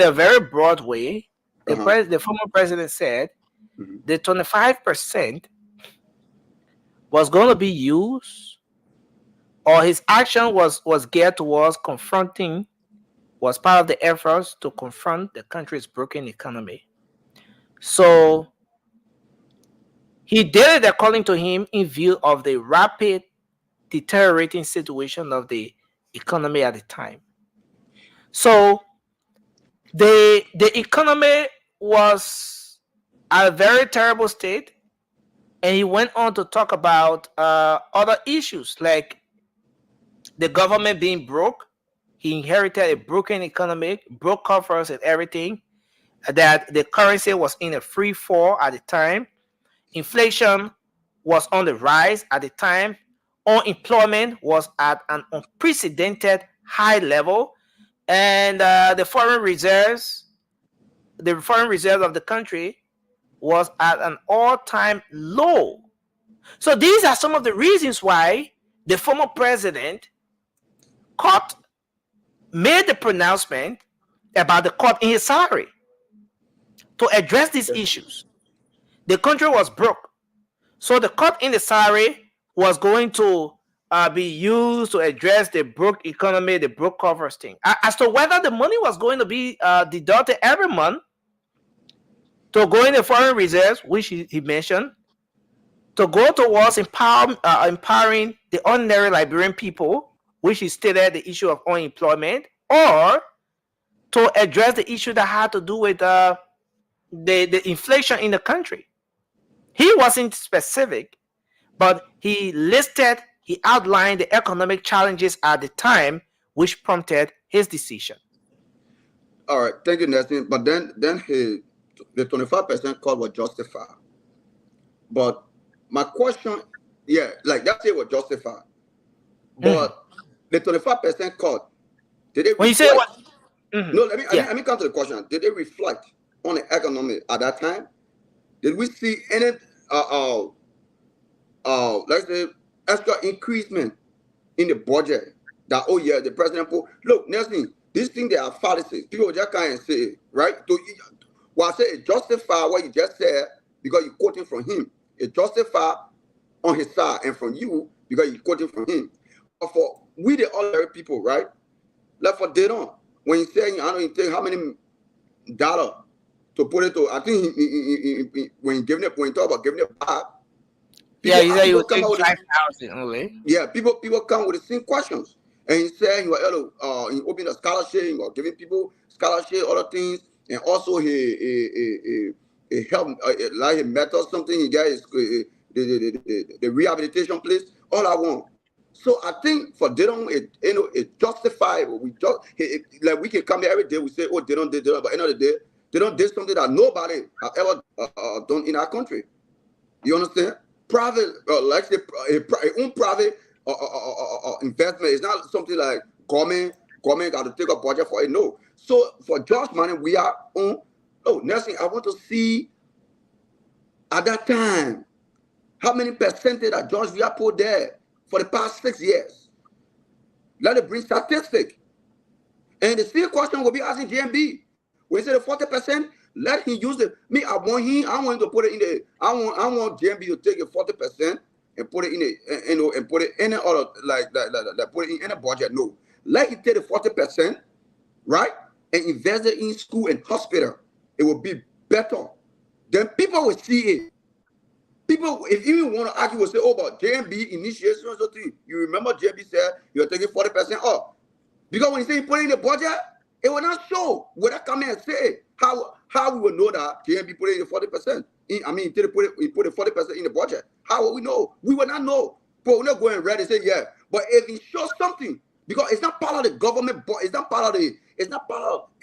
[SPEAKER 7] a very broad way, the former president said the 25% was going to be used, or his action was geared towards confronting, was part of the efforts to confront the country's broken economy. So he did it, according to him, in view of the rapid deteriorating situation of the economy at the time. So the economy was at a very terrible state, and he went on to talk about other issues like the government being broke. He inherited a broken economy, broke coffers and everything, that the currency was in a free fall at the time. Inflation was on the rise at the time. Unemployment was at an unprecedented high level, and the foreign reserves of the country was at an all-time low. So these are some of the reasons why the former president made the pronouncement about the cut in his salary to address these issues. The country was broke, so the cut in the salary was going to be used to address the broke economy, the broke covers thing. As to whether the money was going to be deducted every month to go in the foreign reserves, which he mentioned, to go towards empowering the ordinary Liberian people, which he stated the issue of unemployment, or to address the issue that had to do with the inflation in the country. He wasn't specific, but he outlined the economic challenges at the time, which prompted his decision.
[SPEAKER 8] All right, thank you, Nelson. But then the 25% cut was justified. But my question, yeah, like that it was justified. But the 25% cut, did it?
[SPEAKER 7] When you say what?
[SPEAKER 8] No, let me come to the question. Did it reflect on the economy at that time? Did we see any let's say extra increasement in the budget that, oh yeah, the president put? Look, Nelson, these things, they are fallacies. People just can't say it, right? Well, I say it justify what you just said because you're quoting from him. It justify on his side, and from you because you're quoting from him. But for we the ordinary people, right? Like for Dedon, when he's saying, I don't even think how many dollars to put it to, I think when he talk about giving it back.
[SPEAKER 7] Yeah, he said he would take 5,000 only.
[SPEAKER 8] Yeah, people come with the same questions. And he said he was opening a scholarship, he was giving people scholarship, other things, and also he helped, like he met or something, he got his, the rehabilitation place, all I want. So I think for Dedon, it's justifiable. Like we can come here every day, we say, oh, Dedon did, but at the end of the day, Dedon did something that nobody have ever done in our country. You understand? Private, like say, a own private investment. It's not something like government got to take a budget for it. No. So for George Money, we are on. Oh, next thing I want to see at that time, how many percentage that George we are put there for the past 6 years. Let it bring statistic. And the same question will be asking JMB. When he said the 40%, let him use it. Me, I want him to put it in the. I want JMB to take the 40% and put it in the, and put it in the other, like put it in any budget. No, let him take the 40%, right, and invest it in school and hospital. It will be better. Then people will see it. People, if you even want to argue, will say, oh, but JMB initiation or something. You remember JMB said you're taking 40% off. Because when he said he put it in the budget, it will not show. Will not come and say how we will know that JMB put it in 40%. He put it 40% in the budget. How will we know? We will not know. But we're not going and read and say, yeah. But if he shows something because it's not part of the government, but it's not part of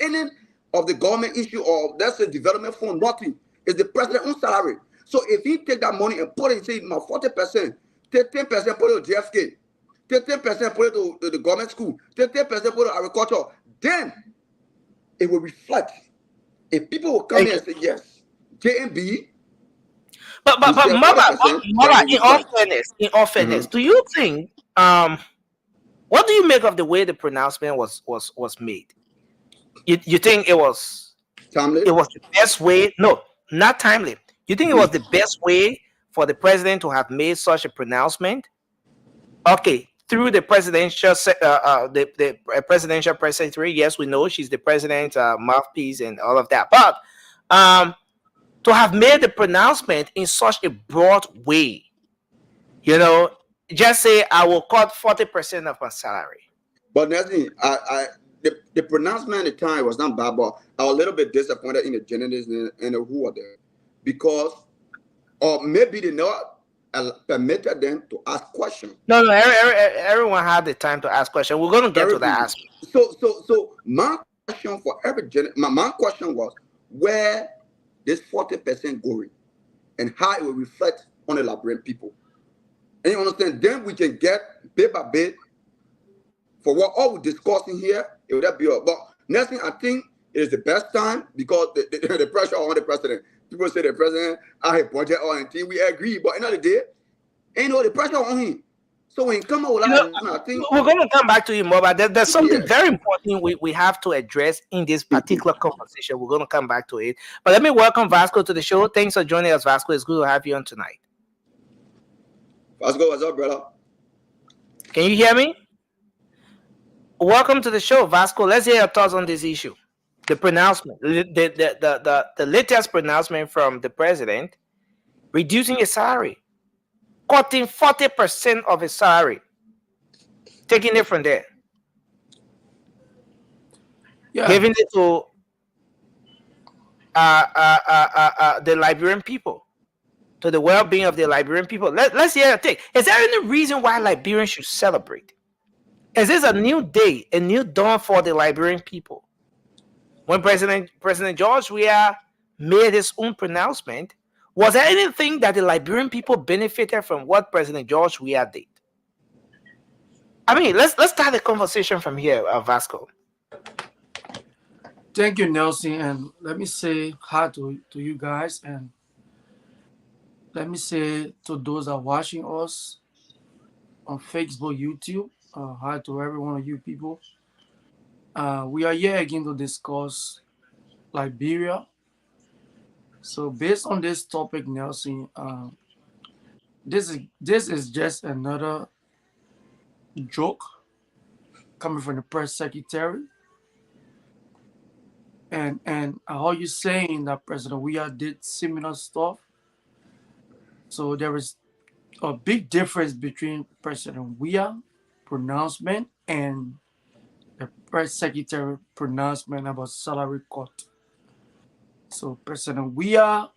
[SPEAKER 8] any of the government issue or that's a development fund, nothing. It's the president's own salary. So if he take that money and put it, say, 40%, take 10%, put it to JFK, take 10%, put it to the government school, take 10%, put it to agriculture, then it will reflect. If people will come here and say, yes, JMB.
[SPEAKER 7] But Mama, in all fairness, do you think what do you make of the way the pronouncement was made? You think it was
[SPEAKER 8] timely?
[SPEAKER 7] It was the best way? No, not timely. You think it was the best way for the president to have made such a pronouncement? Okay, through the presidential the presidential press secretary. Yes, we know she's the president's mouthpiece and all of that. But to have made the pronouncement in such a broad way, you know, just say I will cut 40% of my salary.
[SPEAKER 8] But Nessie, the pronouncement at the time was not bad, but I was a little bit disappointed in the journalists and who were there, because, or maybe they not permitted them to ask questions.
[SPEAKER 7] No, everyone had the time to ask questions. We're going to get to that aspect.
[SPEAKER 8] So my question for my question was where this 40% going and how it will reflect on the Liberian people. And you understand? Then we can get bit by bit for what all we're discussing here. It would be up. But next thing, I think it is the best time because the pressure on the president. People say the president, I have budget or anything. We agree, but another day, ain't no the pressure on him. So when he come out, I think
[SPEAKER 7] we're going to come back to you more, but there's something very important we have to address in this particular conversation. We're going to come back to it. But let me welcome Vasco to the show. Thanks for joining us, Vasco. It's good to have you on tonight.
[SPEAKER 8] Vasco, what's up, brother?
[SPEAKER 7] Can you hear me? Welcome to the show, Vasco. Let's hear your thoughts on this issue. The pronouncement, the latest pronouncement from the president, reducing his salary, cutting 40% of his salary, taking it from there, giving it to the Liberian people, to the well-being of the Liberian people. Let's hear your take. Is there any reason why Liberians should celebrate? Is this a new day, a new dawn for the Liberian people? When President George Weah made his own pronouncement, was there anything that the Liberian people benefited from what President George Weah did? I mean, let's start the conversation from here, Vasco.
[SPEAKER 6] Thank you, Nelson, and let me say hi to you guys, and let me say to those that are watching us on Facebook, YouTube, hi to every one of you people. We are here again to discuss Liberia. So based on this topic, Nelson, this is just another joke coming from the press secretary. And I heard you saying that President Weah did similar stuff. So there is a big difference between President Weah pronouncement and the press secretary pronouncement about salary cut. So President Weah,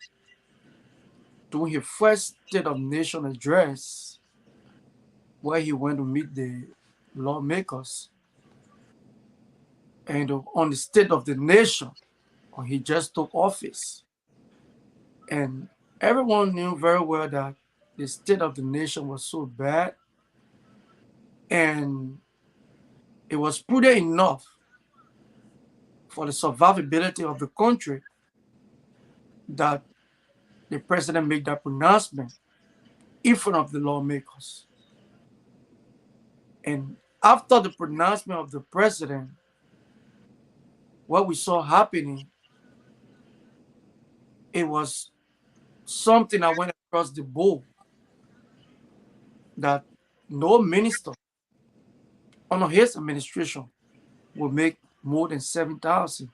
[SPEAKER 6] doing his first State of Nation address, where he went to meet the lawmakers, and on the State of the Nation, when he just took office, and everyone knew very well that the State of the Nation was so bad, and it was prudent enough for the survivability of the country that the president made that pronouncement in front of the lawmakers. And after the pronouncement of the president, what we saw happening, it was something that went across the board, that no minister under his administration will make more than 7,000,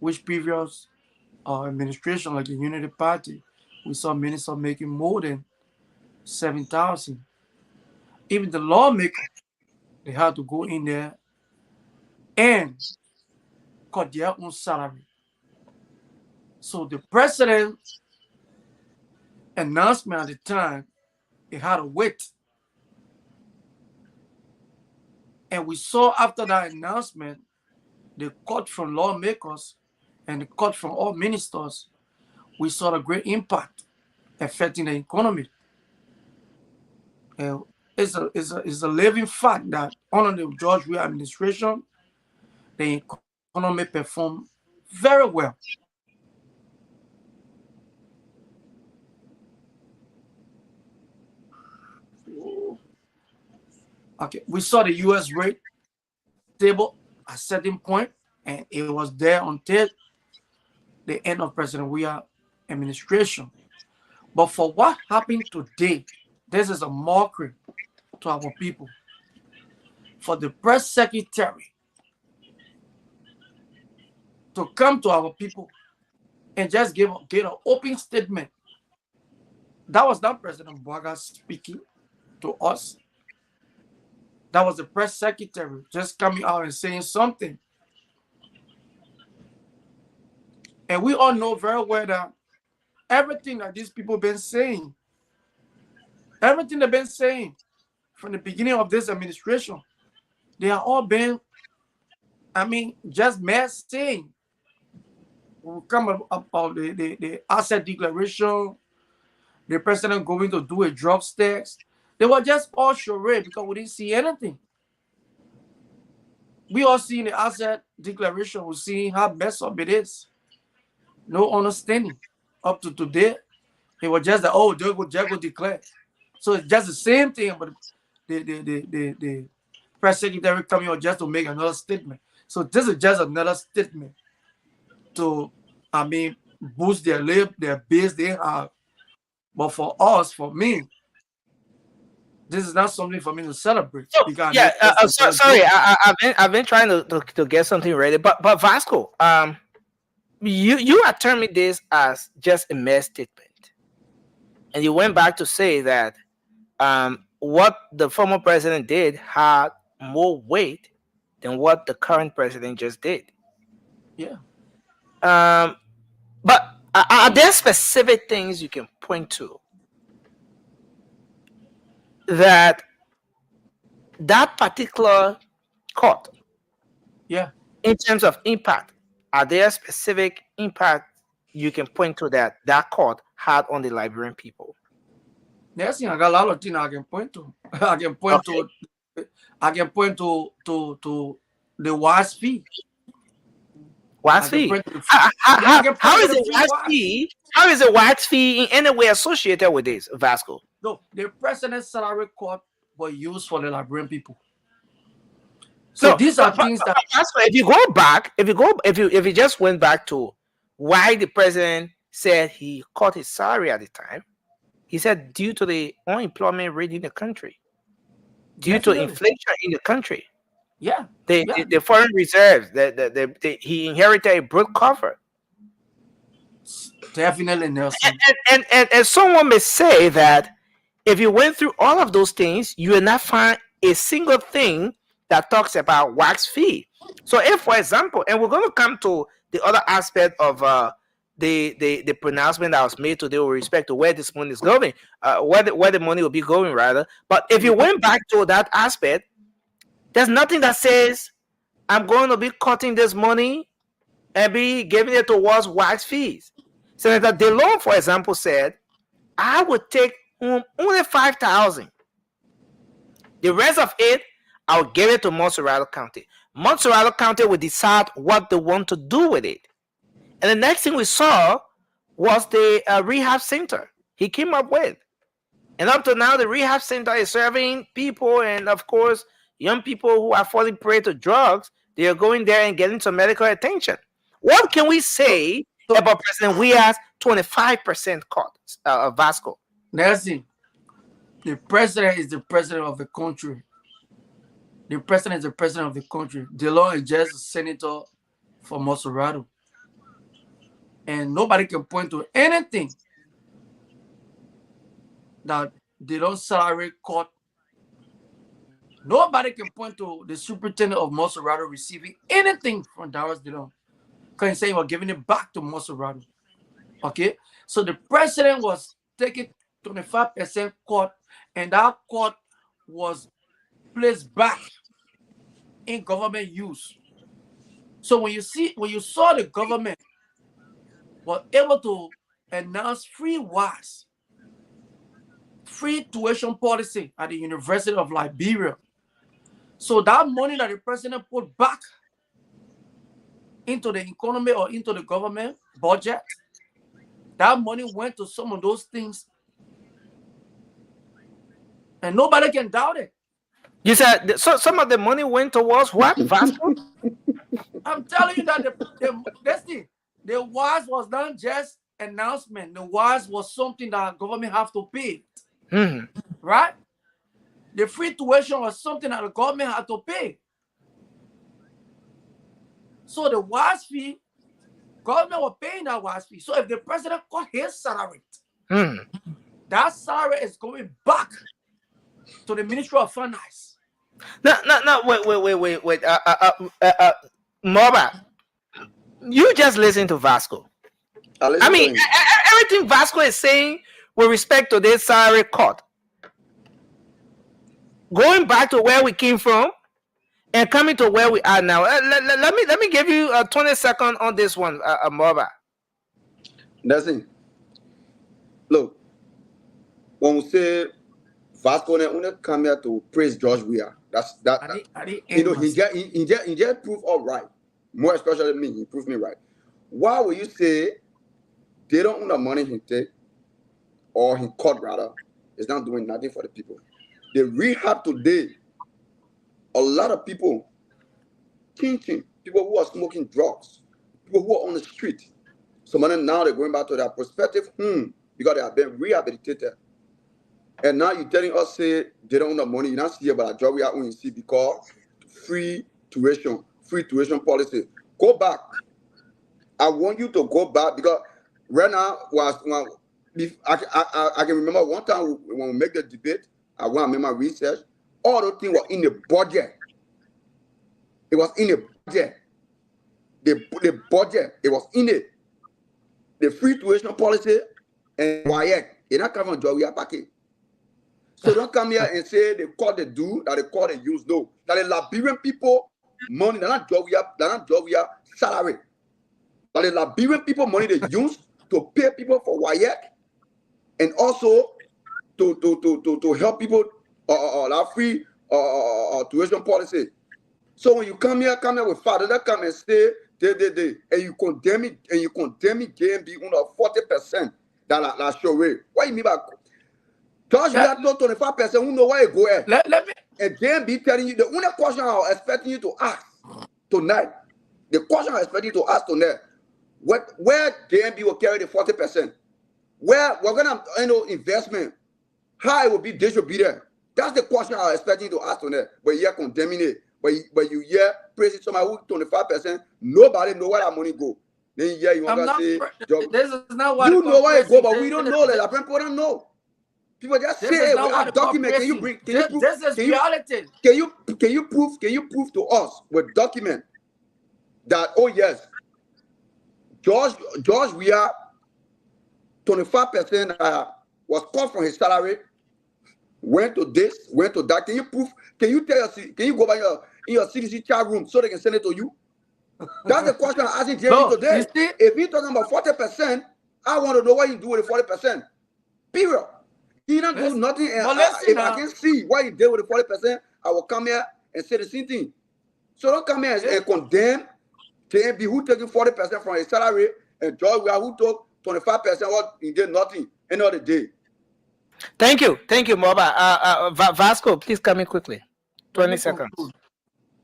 [SPEAKER 6] which previous administration, like the Unity Party, we saw ministers making more than 7,000. Even the lawmakers, they had to go in there and cut their own salary. So the president's announcement at the time, it had a weight. And we saw after that announcement, the cut from lawmakers and the cut from all ministers, we saw a great impact affecting the economy. And it's a living fact that under the George Weah administration, the economy performed very well. Okay, we saw the U.S. rate stable at a certain point, and it was there until the end of President Weah administration. But for what happened today, this is a mockery to our people. For the press secretary to come to our people and just give an open statement. That was not President Boaga speaking to us. That was the press secretary just coming out and saying something. And we all know very well that everything that these people been saying, everything they've been saying from the beginning of this administration, they are all been, just mass saying. We'll come about the asset declaration, the president going to do a drugs tax. They were just all charade because we didn't see anything. We all seen the asset declaration. We see how messed up it is. No understanding. Up to today, it was just that, oh, Jago declared. So it's just the same thing, but the press secretary coming out just to make another statement. So this is just another statement to, boost their base they have. But for us, for me, this is not something for me to celebrate.
[SPEAKER 7] So, yeah, sorry, I've been trying to get something ready, but Vasco, you are terming this as just a mere statement, and you went back to say that what the former president did had more weight than what the current president just did.
[SPEAKER 6] Yeah.
[SPEAKER 7] But are there specific things you can point to that particular court,
[SPEAKER 6] yeah,
[SPEAKER 7] in terms of impact, are there specific impact you can point to that court had on the Liberian people?
[SPEAKER 6] Yes, I got a lot of things I can point to. I can point to the WAS fee.
[SPEAKER 7] WAS fee? How is the WAS fee? How is the WAS fee in any way associated with this, Vasco?
[SPEAKER 6] No, the president's salary cut was used for the Liberian people. So these are things that
[SPEAKER 7] if you go back, if you just went back to why the president said he cut his salary at the time, he said due to the unemployment rate in the country, due to inflation in the country.
[SPEAKER 6] Yeah.
[SPEAKER 7] The foreign reserves, he inherited a broad cover.
[SPEAKER 6] Definitely, Nelson.
[SPEAKER 7] And someone may say that if you went through all of those things, you will not find a single thing that talks about wax fee. So if, for example, and we're going to come to the other aspect of the pronouncement that was made today with respect to where this money is going, where the money will be going, rather. But if you went back to that aspect, there's nothing that says I'm going to be cutting this money and be giving it towards wax fees. Senator DeLone, for example, said, I would take only 5,000. The rest of it, I'll give it to Montserrat County. Montserrat County will decide what they want to do with it. And the next thing we saw was the rehab center he came up with. And up to now, the rehab center is serving people, and of course, young people who are falling prey to drugs. They are going there and getting some medical attention. What can we say about President Weah's 25% cut, Vasco?
[SPEAKER 6] Nelson, the president is the president of the country. The president is the president of the country. DeLone is just a senator for Montserrat. And nobody can point to anything that DeLone's salary cut. Nobody can point to the superintendent of Montserrat receiving anything from Darius DeLone. Because he's saying we're giving it back to Montserrat. Okay? So the president was taking 25% cut, and that cut was placed back
[SPEAKER 10] in government use. So when you saw the government was able to announce free WAS, free tuition policy at the University of Liberia. So that money that the president put back into the economy or into the government budget, that money went to some of those things. And nobody can doubt it.
[SPEAKER 7] You said so some of the money went towards what? Vasco?
[SPEAKER 10] I'm telling you that the WAS was not just announcement. The WAS was something that government have to pay. Right? The free tuition was something that the government had to pay. So the WAS fee, government was paying that WAS fee. So if the president cut his salary, that salary is going back to the Ministry of Finance.
[SPEAKER 7] No, wait. Moba, you just listen to Vasco. I mean, everything Vasco is saying with respect to this salary cut, going back to where we came from and coming to where we are now. Let me give you 20 seconds on this one, Moba.
[SPEAKER 8] Nothing. Look, when we say Vasco come here to praise George Weah, you know, he just proved all right. More especially me, he proved me right. Why will you say they don't own the money he take, or he cut rather, is not doing nothing for the people? The rehab today, a lot of people, people who are smoking drugs, people who are on the street, some of them now they're going back to their prospective home because they have been rehabilitated. And now you're telling us, say, they don't own the money. You're not see about a job we are only see because free tuition policy. Go back. I want you to go back because right now, I can remember one time when we make the debate, I want to make my research, all those things were in the budget. It was in the budget. The budget, it was in it. The free tuition policy and WAEC, they're not coming on job we are packing. So don't come here and say they call the do, that they call the use. No. That the Liberian people money, they're not job we are salary. That the Liberian people money they use to pay people for WAEC and also to help people that free tuition policy. So when you come here with father, that come and say and you condemn it JMB under 40% that show way. What you mean by George, we have not 25% who know where you go at.
[SPEAKER 10] Let me.
[SPEAKER 8] And JMB telling you the only question I'm expecting you to ask tonight. The question I'm expecting you to ask tonight. Where JMB will carry the 40%? Where we're gonna investment? How it will be distributed? That's the question I'm expecting you to ask tonight. But you're condemning it. But you hear praising somebody who 25%. Nobody know where that money go. Then you want to say,
[SPEAKER 10] this is not what
[SPEAKER 8] you know where it go, but we don't know that. People don't know. People just say, "Hey, we have document. Can you bring? Can you prove?
[SPEAKER 10] This is reality.
[SPEAKER 8] Can you prove to us with document that yes, George Weah 25% was cut from his salary, went to this, went to that. Can you prove? Can you go by your CDC chat room so they can send it to you? That's the question I'm asking Jerry today. If you're talking about 40%, I want to know what you do with the 40%. Period. He don't do nothing. If I can see what he did with the 40%, I will come here and say the same thing. So don't come here and condemn JMB who taking 40% from his salary and George Weah who took 25%. What he did nothing any other day.
[SPEAKER 7] Thank you, Moba. Vasco, please come in quickly. 20 seconds.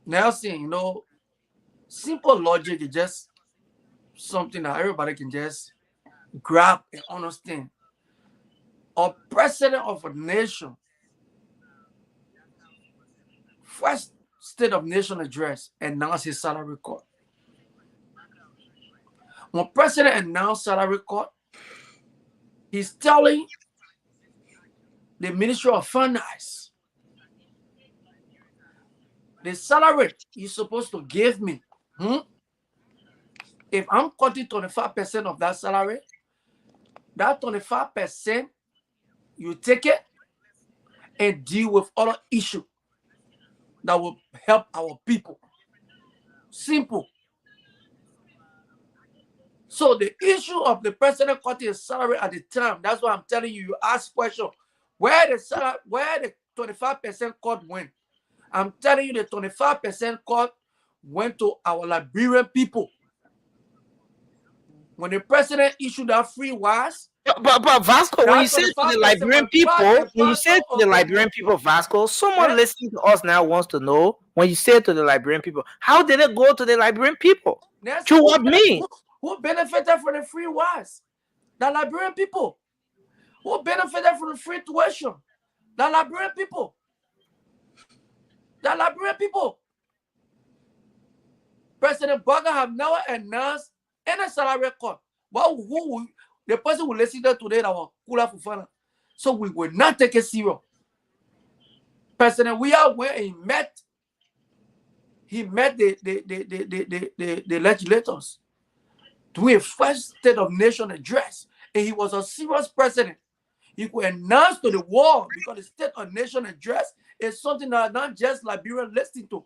[SPEAKER 10] Nelson, simple logic is just something that everybody can just grab and understand. A president of a nation, first State of Nation address, announced his salary cut. When president announced salary cut, he's telling the Ministry of Finance, the salary you're supposed to give me, if I'm cutting 25% of that salary, that 25%, you take it and deal with other issues. that will help our people. Simple. So the issue of the president cutting his salary at the time, that's why I'm telling you, you ask question, where the 25% cut went. I'm telling you the 25% cut went to our Liberian people. When the president issued that free wise,
[SPEAKER 7] But Vasco, when you say to the Liberian people, Vasco, someone listening to us now wants to know, when you say to the Liberian people, how did it go to the Liberian people? To what means?
[SPEAKER 10] Who benefited from the free wise? The Liberian people. Who benefited from the free tuition? The Liberian people. The Liberian people. President Baga have never announced any salary cut. But the person who listen to today that was Kula Fufana. So we will not take it serious. President Weah where he met the legislators doing a first State of Nation address. And he was a serious president. He could announce to the world, because the State of Nation address is something that not just Liberians listen to.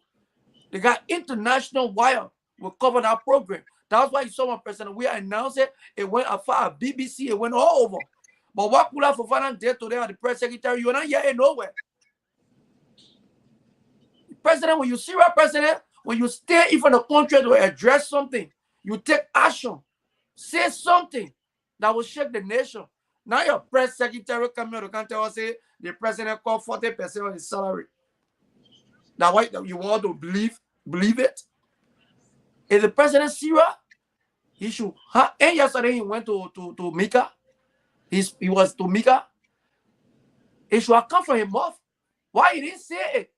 [SPEAKER 10] They got international wire will cover that program. That's why you saw when President Weah announced it. It went as far as BBC. It went all over. But what Kula Fofana did today at the press secretary, you're not hearing nowhere. President, when you see a president, when you stay in front of the country to address something, you take action. Say something that will shake the nation. Now your press secretary come here to come tell us, say the president called 40% of his salary. Now why you want to believe it? Is the president serious? He should. And yesterday he went to Mika. He was to Mika. It should have come from him mouth. Why he didn't say it?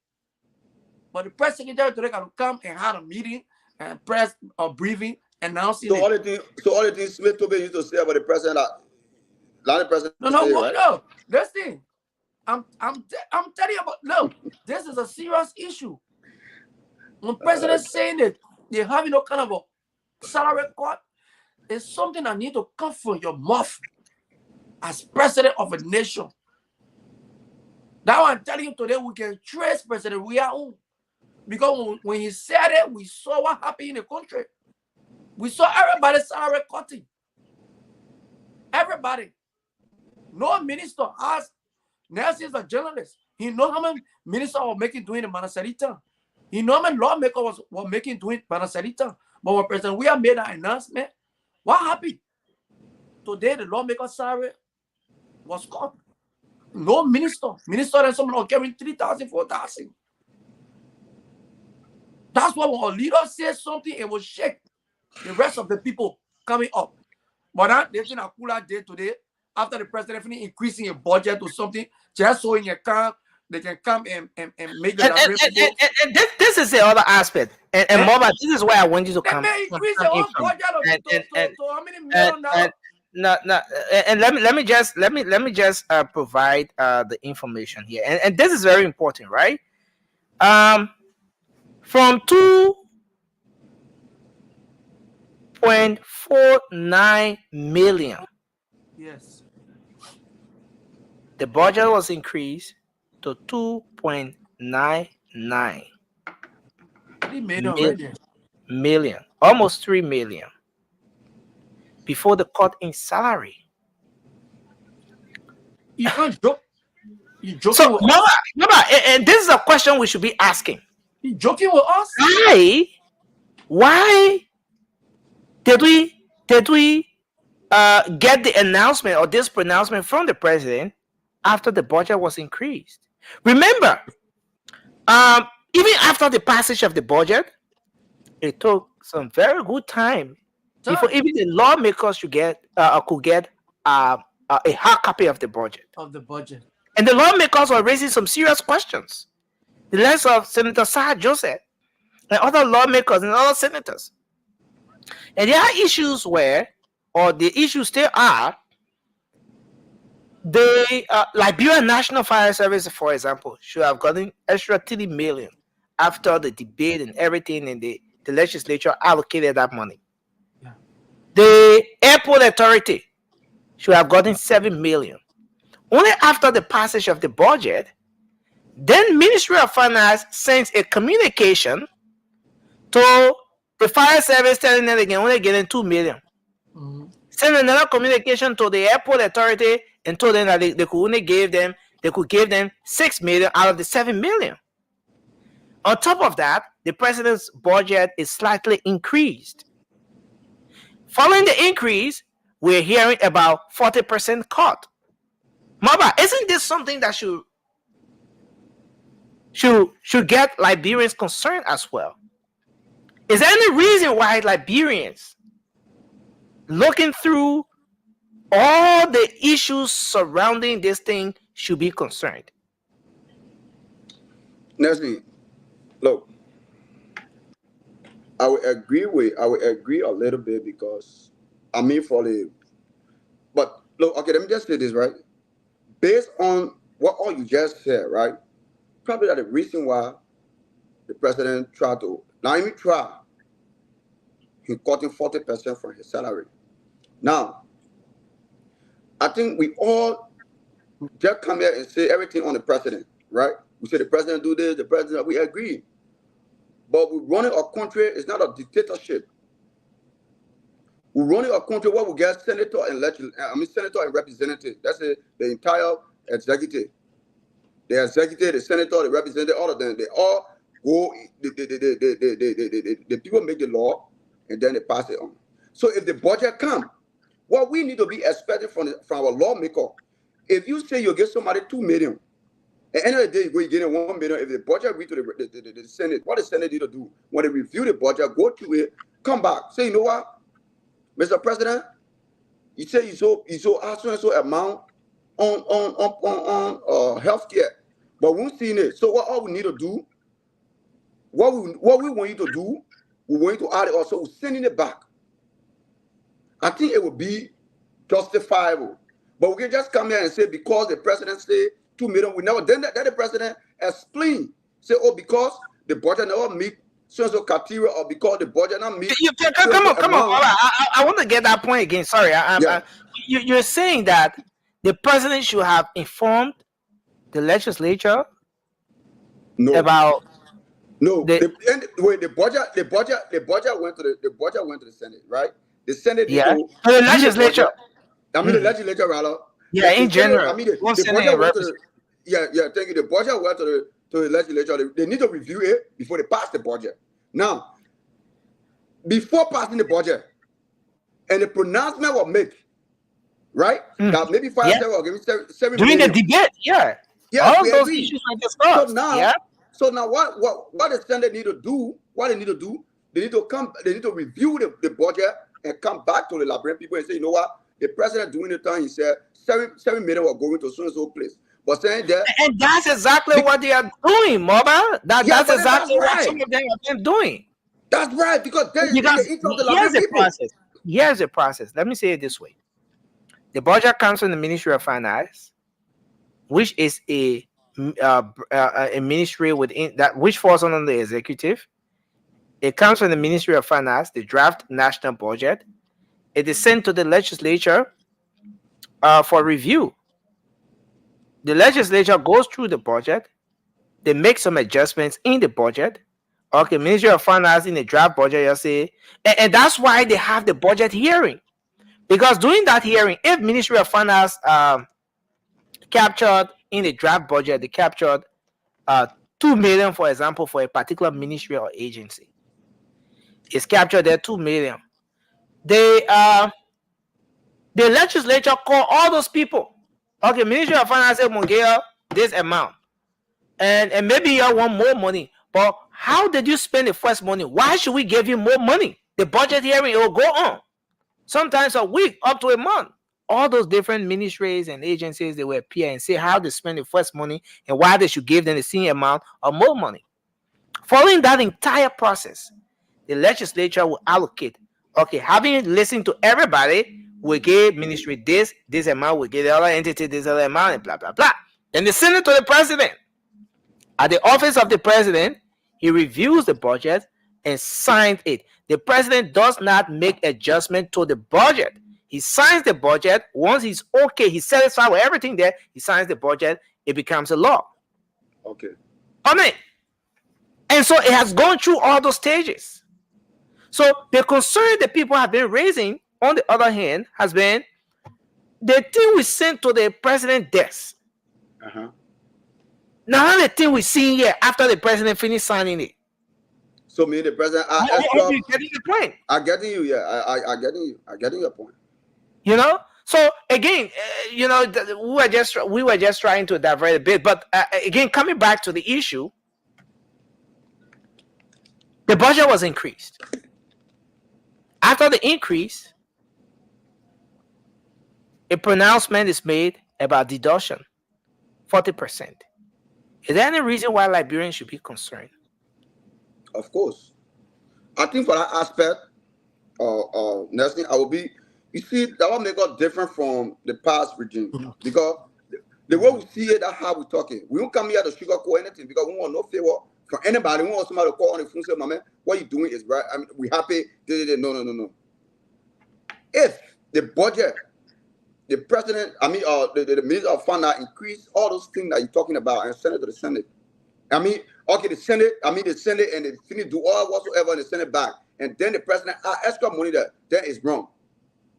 [SPEAKER 10] But the press secretary today can come and have a meeting and press a briefing announcing
[SPEAKER 8] all the things Smith Tobe used to say about the president,
[SPEAKER 10] No. This thing, I'm telling you about. No, this is a serious issue. When president saying that they having no kind of a salary cut, it's something that need to come from your mouth as president of a nation. Now I'm telling you today, we can trace President Weah on. Because when he said it, we saw what happened in the country. We saw everybody salary cutting. Everybody. No minister asked. Nelson is a journalist. He knows how many ministers were making doing the Manasarita. He knows how many lawmakers were making doing Manasarita. But when President Weah made that announcement, what happened? Today, the lawmaker salary was cut. No minister. Minister and someone are carrying 3,000, 4,000. That's why when a leader says something, it will shake the rest of the people coming up. But that they think Akula did today, after the president finished increasing a budget or something, just so in your car, they can come and make the
[SPEAKER 7] and this is the other aspect. And Mama, this is why I want you to come.
[SPEAKER 10] They may increase the whole budget to how many million dollars?
[SPEAKER 7] And let me just provide the information here. And this is very important, right? From 2.49 million.
[SPEAKER 10] Yes.
[SPEAKER 7] The budget was increased to 2.99 million, almost 3 million, before the cut in salary.
[SPEAKER 10] You can't joke. You joking
[SPEAKER 7] so,
[SPEAKER 10] with
[SPEAKER 7] Mama,
[SPEAKER 10] us?
[SPEAKER 7] And this is a question we should be asking.
[SPEAKER 10] You joking with us?
[SPEAKER 7] Why did we get the announcement or this pronouncement from the president after the budget was increased? Remember, even after the passage of the budget, it took some very good time before even the lawmakers could get a hard copy of the budget. And the lawmakers were raising some serious questions. The likes of Senator Sir Joseph and other lawmakers and other senators. And there are issues where, or the issues still are, the Liberian National Fire Service, for example, should have gotten extra 30 million after the debate and everything, and the legislature allocated that money. Yeah. The Airport Authority should have gotten 7 million. Only after the passage of the budget, Then Ministry of Finance sends a communication to the fire service telling them they can only get in 2 million. Send another communication to the airport authority and told them that they could only give them 6 million out of the 7 million. On top of that, the president's budget is slightly increased. Following the increase, we're hearing about 40% cut. Maba, isn't this something that should get Liberians concerned as well? Is there any reason why Liberians, looking through all the issues surrounding this thing, should be concerned?
[SPEAKER 8] Nesby, look, I would agree a little bit because but look, okay, let me just say this, right? Based on what all you just said, right? Probably that the reason why the president tried to, he cutting 40% from his salary. Now, I think we all just come here and say everything on the president, right? We say the president do this, the president, we agree. But we're running a country, it's not a dictatorship. We're running a country where we get senator and representative. That's the entire executive. The executive, the senator, the representative, all of them, they all go, the people make the law and then they pass it on. So if the budget comes, what we need to be expecting from our lawmaker, if you say you give somebody 2 million, at the end of the day, you're getting 1 million. If the budget reach to the Senate, what the Senate need to do when they review the budget, go through it, come back, say, you know what, Mr. President, you say you so so amount on healthcare, but we won't see it. So what all we need to do, what we want you to do, we want you to add it also, we're sending it back. I think it would be justifiable. But we can just come here and say because the president say 2 million, we never, then the president explain, say, oh, because the budget never meet so criteria, or because the budget not meet.
[SPEAKER 7] Come on. I want to get that point again. Sorry, you're saying that the president should have informed the legislature about
[SPEAKER 8] the budget went to the Senate, right? The Senate
[SPEAKER 7] the legislature.
[SPEAKER 8] The legislature rather.
[SPEAKER 7] Yeah, in general.
[SPEAKER 8] The budget went to thank you. The budget went to the legislature. They need to review it before they pass the budget. Now, before passing the budget, and the pronouncement was made, right? That maybe 5 7 or give 7
[SPEAKER 7] during the debate, all those issues were discussed.
[SPEAKER 8] So now what the Senate need to do? What they need to do? They need to review the budget and come back to the Liberian people and say, you know what? The president during the time he said 7 million were going to so and so place. But saying that,
[SPEAKER 7] and that's exactly what they are doing, Moba. That's exactly what some of them have been doing.
[SPEAKER 8] That's right, because
[SPEAKER 7] here's the process. Let me say it this way: the budget comes from the Ministry of Finance, which is a ministry within that which falls under the executive. It comes from the Ministry of Finance, the draft national budget. It is sent to the legislature for review. The legislature goes through the budget. They make some adjustments in the budget. Okay, Ministry of Finance in the draft budget, you say, and that's why they have the budget hearing. Because during that hearing, if Ministry of Finance captured in the draft budget, they captured 2 million, for example, for a particular ministry or agency. It's captured there 2 million. The legislature call all those people. Okay, Ministry of Finance said, Mongea, this amount. And maybe you want more money. But how did you spend the first money? Why should we give you more money? The budget hearing will go on. Sometimes a week, up to a month. All those different ministries and agencies, they will appear and say how they spend the first money and why they should give them the same amount or more money. Following that entire process, the legislature will allocate. Okay, having listened to everybody, we give ministry this amount, we give the other entity this other amount, and blah, blah, blah. Then they send it to the president. At the office of the president, he reviews the budget and signs it. The president does not make adjustment to the budget. He signs the budget. Once he's okay, he's satisfied with everything there, he signs the budget, it becomes a law.
[SPEAKER 8] Okay.
[SPEAKER 7] on it. And so it has gone through all those stages. So the concern that people have been raising, on the other hand, has been the thing we sent to the president's desk. Now the thing we see here after the president finished signing it.
[SPEAKER 8] So me, the president,
[SPEAKER 7] You getting the point?
[SPEAKER 8] I getting you. Yeah, I getting you. I getting your point.
[SPEAKER 7] You know. So again, you know, we were just trying to divert a bit, but again, coming back to the issue, the budget was increased. After the increase, a pronouncement is made about deduction, 40%. Is there any reason why Liberians should be concerned?
[SPEAKER 8] Of course. I think for that aspect, Nelson, I will be, you see, that will make us different from the past regime. Because the way we see it, that's how we're talking. We don't come here to sugarcoat anything because we want no favor from anybody. We want somebody to call on the phone and say, my man, what you're doing is right. I mean, we're happy. No. If the budget, the president, the minister of finance increase all those things that you're talking about and send it to the Senate. I mean, okay, the Senate and they finish do all whatsoever and they send it back. And then the president extra money there. That is wrong.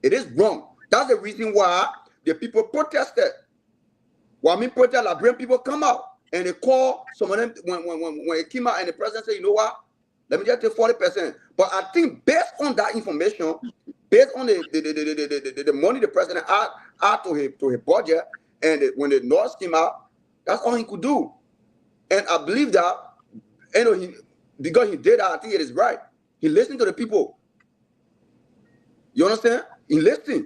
[SPEAKER 8] It is wrong. That's the reason why the people protested. Well, I mean, protest, Liberian people come out and they call some of them when it came out and the president said, you know what? Let me just take 40%. But I think based on that information, based on the money the president add to his budget, and when the noise came out, that's all he could do. And I believe that, you know, because he did that, I think it is right. He listened to the people. You understand? He listened.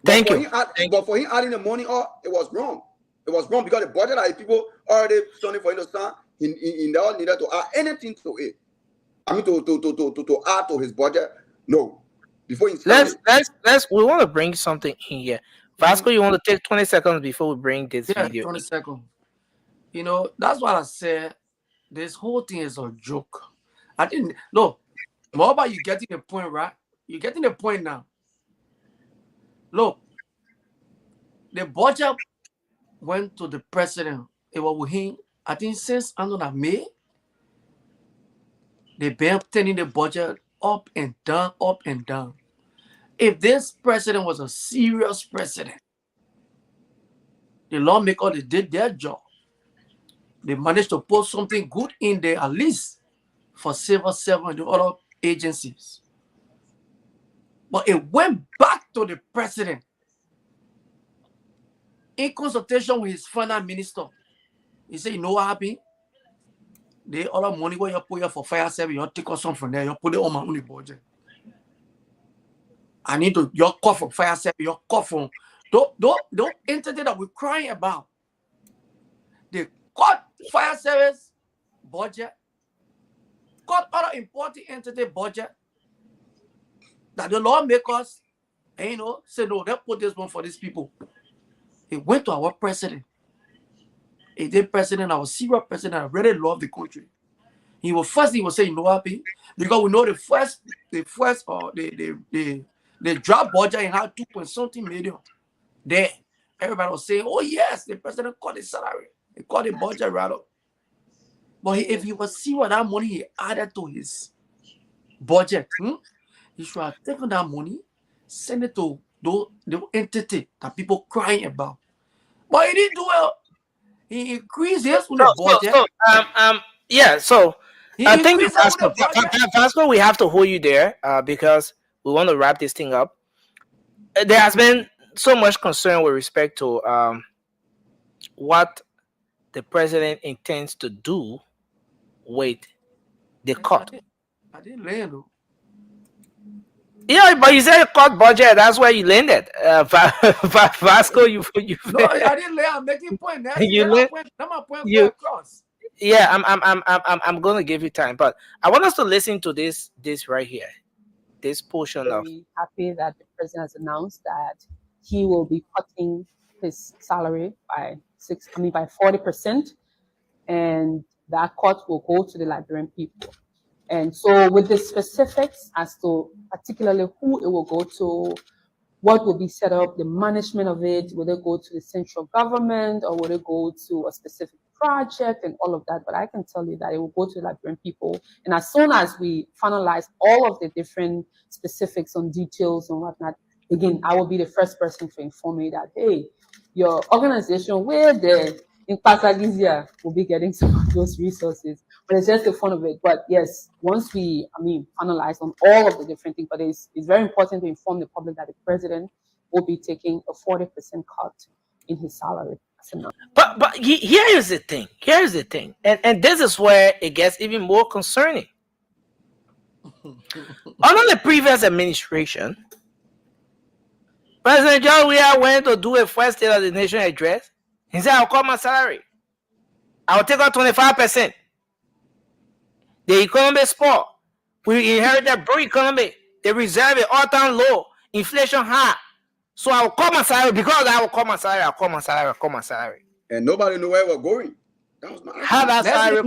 [SPEAKER 7] Thank you.
[SPEAKER 8] But for him adding the money up, it was wrong. It was wrong because the budget that the people already standing for him to stand, he never needed to add anything to it. I mean, to add to his budget, no. Before he
[SPEAKER 7] let's we want to bring something in here. Vasco, you want to take 20 seconds before we bring this video?
[SPEAKER 10] 20 seconds. You know, that's what I said. This whole thing is a joke. I didn't no. More about you getting the point, right? You're getting the point now. Look, the budget went to the president. It was with him. I think since I don't know May, they've been turning the budget up and down, up and down. If this president was a serious president, the lawmakers, they did their job. They managed to put something good in there, at least for civil servants and the other agencies. But it went back to the president in consultation with his finance minister. He said, you know what happened? The other money where you put here for fire service, you take us some from there, you put it on my only budget. I need to, your call from fire service, your call from, don't entity that we're crying about. They cut fire service budget, cut other important entity budget that the lawmakers, and you know, say no, they put this one for these people. It went to our president. A day president, our serious president, I really love the country. He will say, you know what, because we know the draft budget and had 2.something million. There, everybody was saying, oh yes, the president cut his salary. He cut the budget right up. But if he was see what that money he added to his budget, he should have taken that money, send it to the entity that people crying about. But he didn't do well. He increased his budget.
[SPEAKER 7] So I think Vasco, we have to hold you there because we want to wrap this thing up. There has been so much concern with respect to what the president intends to do with the cut.
[SPEAKER 10] I didn't land though.
[SPEAKER 7] Yeah, but you said cut budget. That's where you landed. Vasco, you.
[SPEAKER 10] No, I didn't land. I'm making point. That's my point across.
[SPEAKER 7] Yeah, I'm gonna give you time, but I want us to listen to this right here. This portion of.
[SPEAKER 4] Very happy that the president has announced that he will be cutting his salary by 40%, and that cut will go to the Liberian people. And so with the specifics as to particularly who it will go to, what will be set up, the management of it, will it go to the central government or will it go to a specific project and all of that. But I can tell you that it will go to the Liberian people. And as soon as we finalize all of the different specifics on details and whatnot, again, I will be the first person to inform you that, hey, your organization, where the in Pasagizia will be getting some of those resources. But it's just the fun of it. But yes, once we, finalize on all of the different things, but it's very important to inform the public that the president will be taking a 40% cut in his salary.
[SPEAKER 7] But here is the thing. Here's the thing. And this is where it gets even more concerning. Under the previous administration, President John Weah went to do a first State of the Nation address. He said, I'll cut my salary. I'll take out 25%. The economy is poor. We inherited broke economy. The reserve is all-time low. Inflation high. So I'll cut my salary because I will cut my salary. I'll cut my salary. I'll cut my salary.
[SPEAKER 8] And nobody knew where it was going. That was my
[SPEAKER 7] How that salary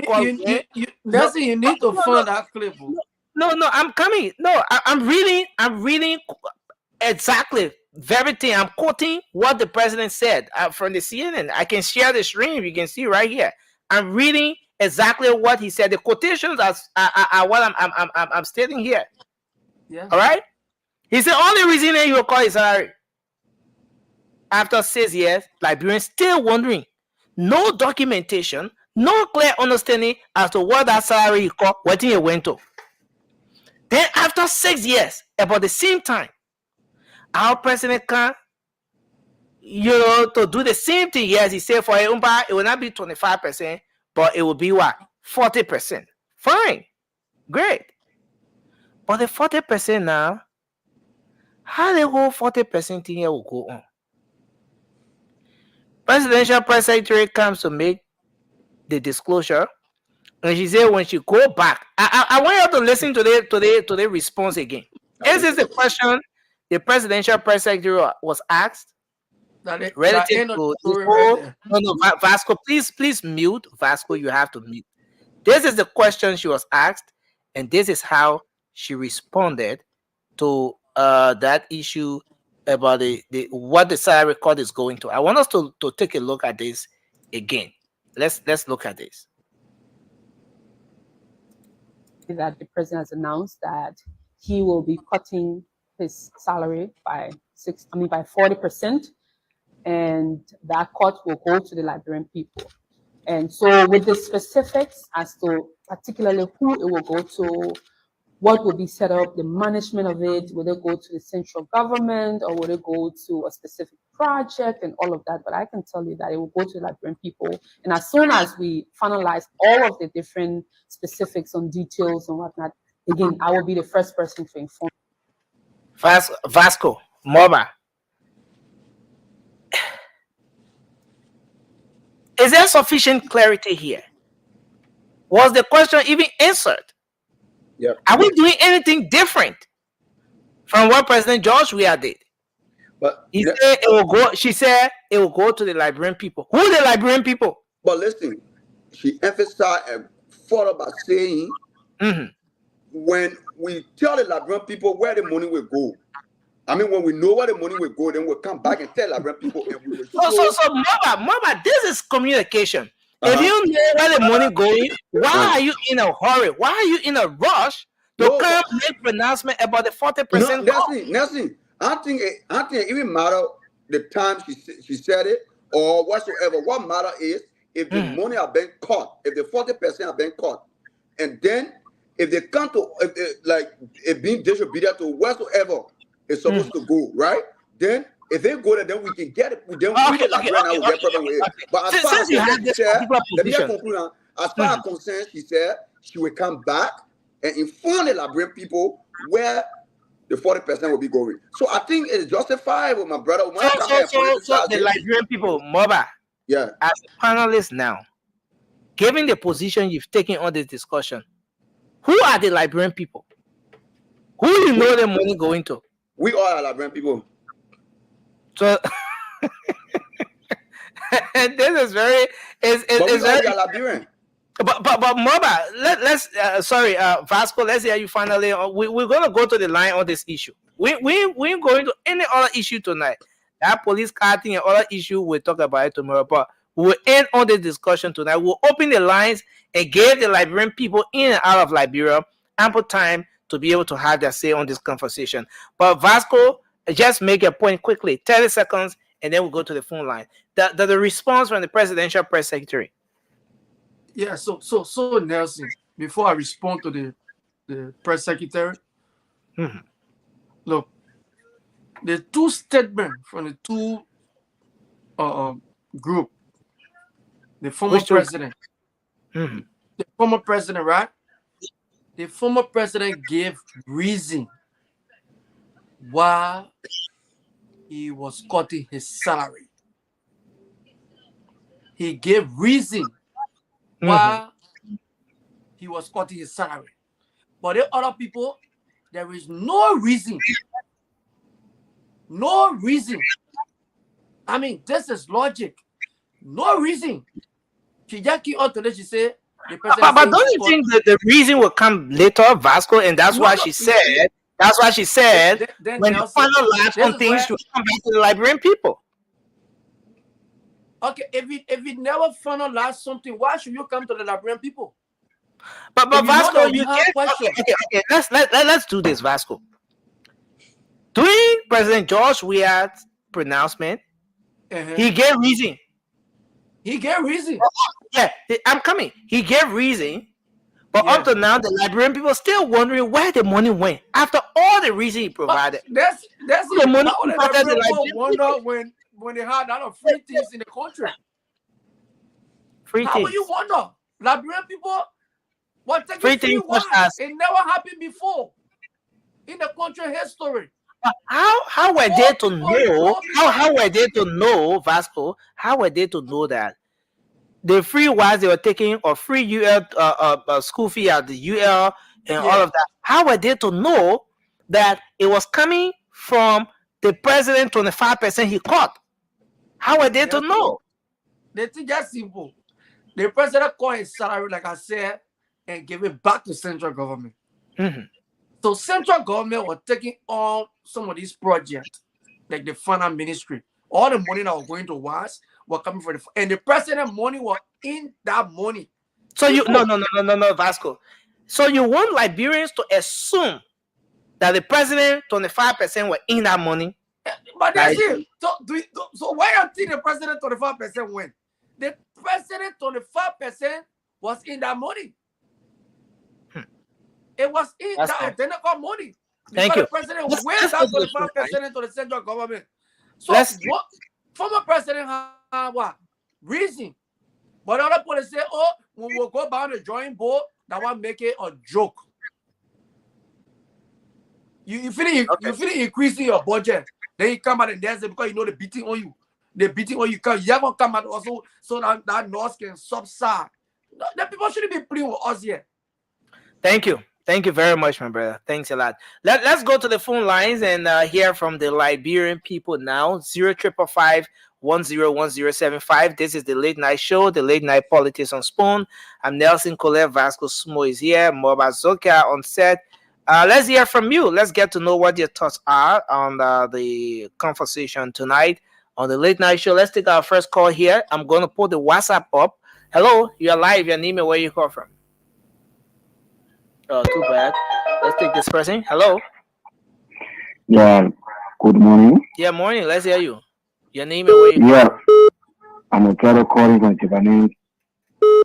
[SPEAKER 10] Nelson, you need to find that clip.
[SPEAKER 7] No, I'm coming. No, I'm reading exactly everything. I'm quoting what the president said from the CNN. I can share the screen. You can see right here. I'm reading exactly what he said. The quotations are what I'm stating here.
[SPEAKER 10] Yeah.
[SPEAKER 7] All right. He said only reason that he will call his salary after 6 years, Liberians still wondering. No documentation, no clear understanding as to what that salary he called, what he went to. Then after 6 years, about the same time, our president can, to do the same thing. Yes, he said for Umba, it will not be 25%, but it will be what? 40%. Fine. Great. But the 40% now, how the whole 40% thing here will go on? Presidential press secretary comes to make the disclosure, and she said when she go back, I want you to listen to the response again. This is the question the presidential press secretary was asked relative to this whole. No, Vasco, please mute. Vasco, you have to mute. This is the question she was asked, and this is how she responded to that issue about the what the salary cut is going to. I want us to take a look at this again. Let's look at this.
[SPEAKER 4] That the president has announced that he will be cutting his salary by 40%, and that cut will go to the Liberian people. And so with the specifics as to particularly who it will go to, what will be set up, the management of it, will it go to the central government or will it go to a specific project and all of that? But I can tell you that it will go to the Liberian people. And as soon as we finalize all of the different specifics on details and whatnot, again, I will be the first person to inform.
[SPEAKER 7] Vasco, Moba. Is there sufficient clarity here? Was the question even answered?
[SPEAKER 8] Yeah.
[SPEAKER 7] Are we doing anything different from what President George Weah did?
[SPEAKER 8] But
[SPEAKER 7] he said it will go. She said it will go to the Liberian people. Who are the Liberian people?
[SPEAKER 8] But listen, she emphasized and followed by saying, when we tell the Liberian people where the money will go, when we know where the money will go, then we'll come back and tell Liberian people. And we will
[SPEAKER 7] so Mama, this is communication. If you know where the money going, why are you in a hurry? Why are you in a rush to come make pronouncement about the 40%?
[SPEAKER 8] Nelson, I think it even matter the time she said it or whatsoever. What matter is if the money are being cut, if the 40% are being cut, and then if they come to it being distributed to whatsoever it's supposed to go, right? Then if they go there, then we can get it. Then we get problem with it. But as far as let me conclude now. As far as concerned, she said she will come back and inform the Liberian people where the 40% will be going. So I think it's justified with my brother.
[SPEAKER 7] So the Liberian people, Moba,
[SPEAKER 8] yeah,
[SPEAKER 7] as a panelist now, given the position you've taken on this discussion, who are the Liberian people? Who do you know the money going to?
[SPEAKER 8] We all are Liberian people.
[SPEAKER 7] So this is very very
[SPEAKER 8] Liberian.
[SPEAKER 7] But Moba, let's Vasco, let's hear you finally. We're gonna go to the line on this issue. We ain't going to any other issue tonight. That police carting and other issue we'll talk about it tomorrow. But We'll end on the discussion tonight. We'll open the lines and give the Liberian people in and out of Liberia ample time to be able to have their say on this conversation. But Vasco, just make a point quickly, 30 seconds, and then we'll go to the phone line. The response from the presidential press secretary.
[SPEAKER 10] Yeah, so Nelson, before I respond to the press secretary, look, the two statements from the two group, the former president, the former president, right? The former president gave reason why he was cutting his salary. He gave reason why he was cutting his salary. But the other people, there is no reason. No reason. I mean, this is logic. No reason. She just came out today, she said, the president
[SPEAKER 7] but don't you think that the reason will come later, Vasco? And that's why she said,
[SPEAKER 10] then
[SPEAKER 7] when
[SPEAKER 10] Nelson,
[SPEAKER 7] the final lapse on things should come back to the Liberian people.
[SPEAKER 10] Okay, if it never finalized something, why should you come to the Liberian people?
[SPEAKER 7] But
[SPEAKER 10] If you know
[SPEAKER 7] Vasco,
[SPEAKER 10] that we
[SPEAKER 7] you
[SPEAKER 10] have
[SPEAKER 7] can't.
[SPEAKER 10] questions.
[SPEAKER 7] Okay. Let's do this, Vasco. During President George Weah's pronouncement, he gave reason.
[SPEAKER 10] He gave reason.
[SPEAKER 7] Yeah, I'm coming. He gave reason, but up to now, the Liberian people are still wondering where the money went after all the reason he provided.
[SPEAKER 10] That's
[SPEAKER 7] the money
[SPEAKER 10] all the
[SPEAKER 7] provided the
[SPEAKER 10] Liberian
[SPEAKER 7] Liberian
[SPEAKER 10] people wonder when they had a lot of free things in the country. How will you wonder? Liberian people were taking free wars. It never happened before in the country history.
[SPEAKER 7] How were they to know? How were they to know, Vasco? How were they to know that the free wires they were taking or free UL school fee at the UL and all of that? How were they to know that it was coming from the president 25% he cut? How were they to know?
[SPEAKER 10] They think that's simple. The president cut his salary, like I said, and gave it back to central government. So central government was taking on some of these projects, like the finance ministry. All the money that was going to WAS were coming from and the president money was in that money.
[SPEAKER 7] So you no, Vasco. So you want Liberians to assume that the president 25% were in that money?
[SPEAKER 10] But that's it. So why you think the president 25% went? The president 25% was in that money. It was in that identical money.
[SPEAKER 7] Thank you.
[SPEAKER 10] The president went down 25% into the central government. So what former president had what? Reason. But other people say, oh, when we go down the drawing board, that one make it a joke. You feel increasing your budget. Then you come out and dance because you know they're beating on you. They're beating on you. You haven't come out also so that noise can subside. The people shouldn't be playing with us here.
[SPEAKER 7] Thank you. Thank you very much, my brother. Thanks a lot. Let's go to the phone lines and hear from the Liberian people now. 0555-101075. This is the late night show, the late night politics on Spoon. I'm Nelson Colette. Vasco Smo is here. Moba Zoka on set. Let's hear from you. Let's get to know what your thoughts are on the conversation tonight on the late night show. Let's take our first call here. I'm going to put the WhatsApp up. Hello, you're live. Your name and where you call from. Oh, too bad. Let's take this person. Hello.
[SPEAKER 11] Yeah. Good morning.
[SPEAKER 7] Yeah, morning. Let's hear you. Your name and where you
[SPEAKER 11] call from. I'm Otelo calling from Tiffany.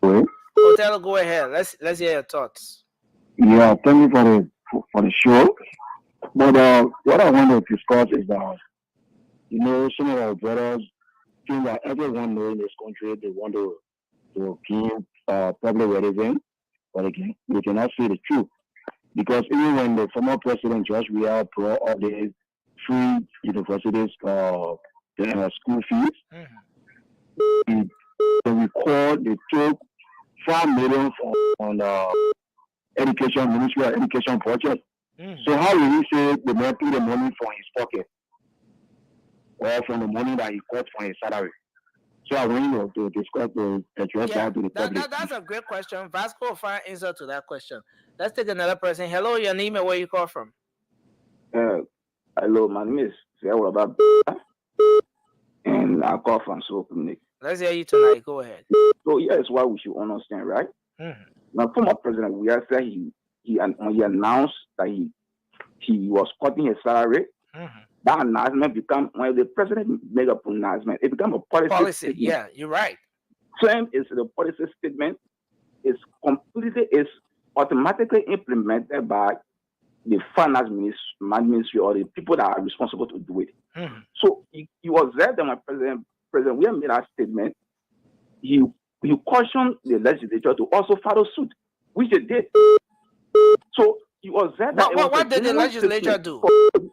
[SPEAKER 7] Otelo, go ahead. Let's hear your thoughts.
[SPEAKER 11] Yeah, thank you for the show. But what I want to discuss is that some of our brothers think that everyone knows in this country they want to give public relevance. But again, we cannot say the truth. Because even when the former president George Weah brought all the free universities school fees, they took $5 million on education, Ministry of Education budget. So how will he say the man took the money from his pocket or from the money that he got from his salary? So I want you to discuss address that to the public.
[SPEAKER 7] That's a great question. Vasco will find answer to that question. Let's take another person. Hello, your name and where you call from.
[SPEAKER 12] Hello, my name is Seawaba, and
[SPEAKER 11] I call from so community.
[SPEAKER 7] Let's hear you tonight. Go ahead.
[SPEAKER 11] So here's why we should understand, right?
[SPEAKER 7] Mm-hmm.
[SPEAKER 11] Now, former president, we have said he announced that he was cutting his salary.
[SPEAKER 7] Mm-hmm.
[SPEAKER 11] That announcement become when the president made a announcement. It became a policy statement.
[SPEAKER 7] Yeah, you're right.
[SPEAKER 11] Same is the policy statement is automatically implemented by the finance ministry or the people that are responsible to do it.
[SPEAKER 7] Mm-hmm.
[SPEAKER 11] So he was there that my president William made that statement. He cautioned the legislature to also follow suit, which they did. So he was there.
[SPEAKER 7] What did the legislature do?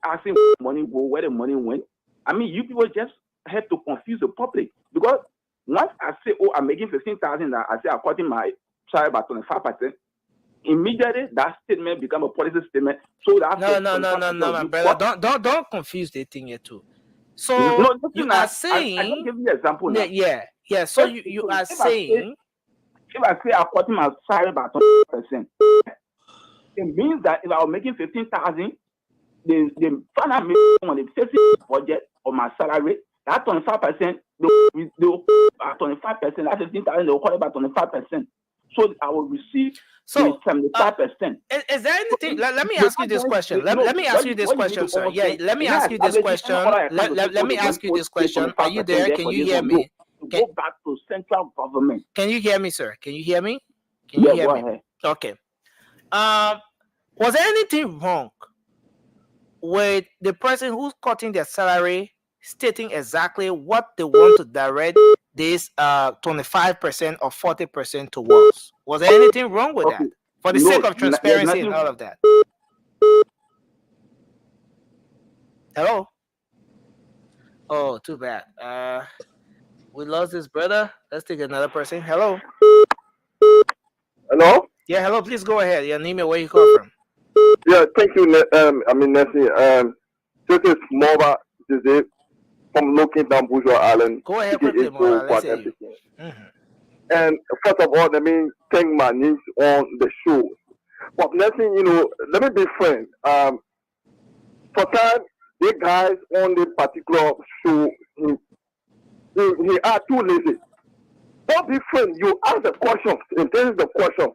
[SPEAKER 11] Asking money go, where the money went. I mean, you people just have to confuse the public, because once I say, oh, I'm making 15,000, I say I'm cutting my salary by 25%. Immediately that statement become a policy statement. So that
[SPEAKER 7] no, my brother. Don't confuse the thing here too. So you are saying,
[SPEAKER 11] I can give you an example now.
[SPEAKER 7] Yeah. So you are saying,
[SPEAKER 11] if I say I'm cutting my salary by 20%, it means that if I was making 15,000, the final on the facing budget of my salary, that 25%, they will 25%, that 15,000, they will call it by 25%. So I will receive 75%.
[SPEAKER 7] Is there anything? Let me ask you this question. Let me ask you this question, sir. Yeah, let me ask you this question. Let me ask you this question. Are you there? Can you hear me?
[SPEAKER 11] Go back to central government.
[SPEAKER 7] Can you hear me, sir? Can you hear me?
[SPEAKER 11] Go ahead.
[SPEAKER 7] Okay. Was there anything wrong with the person who's cutting their salary stating exactly what they want to direct this 25% or 40% towards? Was there anything wrong with that? For the sake of transparency and all of that. Hello? Oh, too bad. We lost this brother. Let's take another person. Hello?
[SPEAKER 12] Hello?
[SPEAKER 7] Yeah, hello. Please go ahead. Your name and where you call from.
[SPEAKER 12] Yeah, thank you, Nessie. This is Mova Jose from looking down Bourgeois Island.
[SPEAKER 7] Go ahead, quickly, Mova. Let's hear you. Mm-hmm.
[SPEAKER 12] And first of all, let me thank my niece on the show. But Nessie, let me be frank. For time, the guys on the particular show, he are too lazy. Don't be frank. You ask the questions, and this is the question.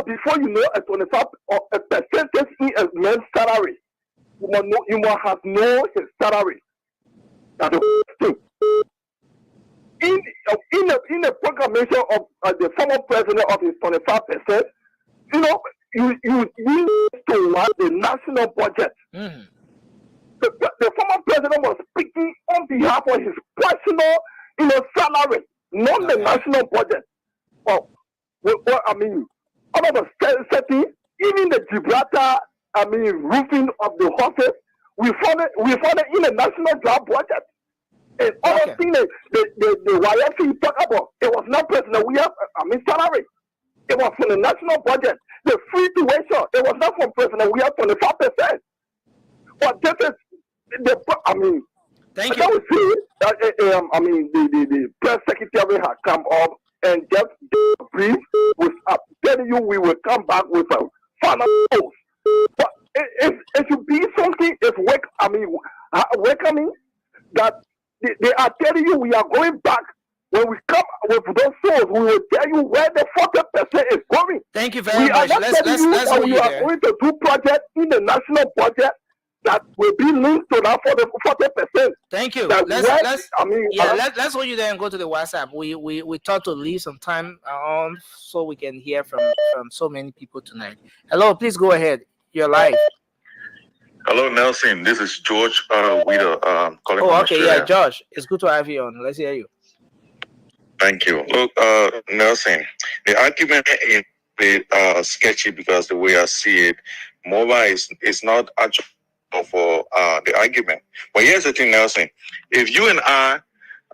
[SPEAKER 12] Before you know a 25 or a percentage in a man's salary, you must have known his salary. That's the thing. In the proclamation of the former president of his 25%, you need to want the national budget. Mm-hmm. The former president was speaking on behalf of his personal, salary, not the national budget. Well, I mean, all of the setting, even the Gibraltar, roofing of the horses, we found it in the national job budget. And all the things the YFC talk about, it was not personal. Salary. It was from the national budget. The free tuition, it was not from personal. We have 25%. But this is
[SPEAKER 7] thank you.
[SPEAKER 12] The press secretary had come up and just brief was telling you we will come back with a final post. But it should be something welcoming that they are telling you we are going back. When we come with those shows, we will tell you where the 40% is going.
[SPEAKER 7] Thank you very much. Let's
[SPEAKER 12] we are going to do projects in the national budget that will be linked to that for the 40%.
[SPEAKER 7] Thank you. Let's hold you there and go to the WhatsApp. We thought to leave some time on so we can hear from so many people tonight. Hello, please go ahead. You're live.
[SPEAKER 13] Hello, Nelson. This is George Weeder calling from Australia.
[SPEAKER 7] Yeah, George. It's good to have you on. Let's hear you.
[SPEAKER 13] Thank you. Look, Nelson, the argument is a bit sketchy because the way I see it, MOBA is not actually for the argument. But here's the thing, Nelson. If you and I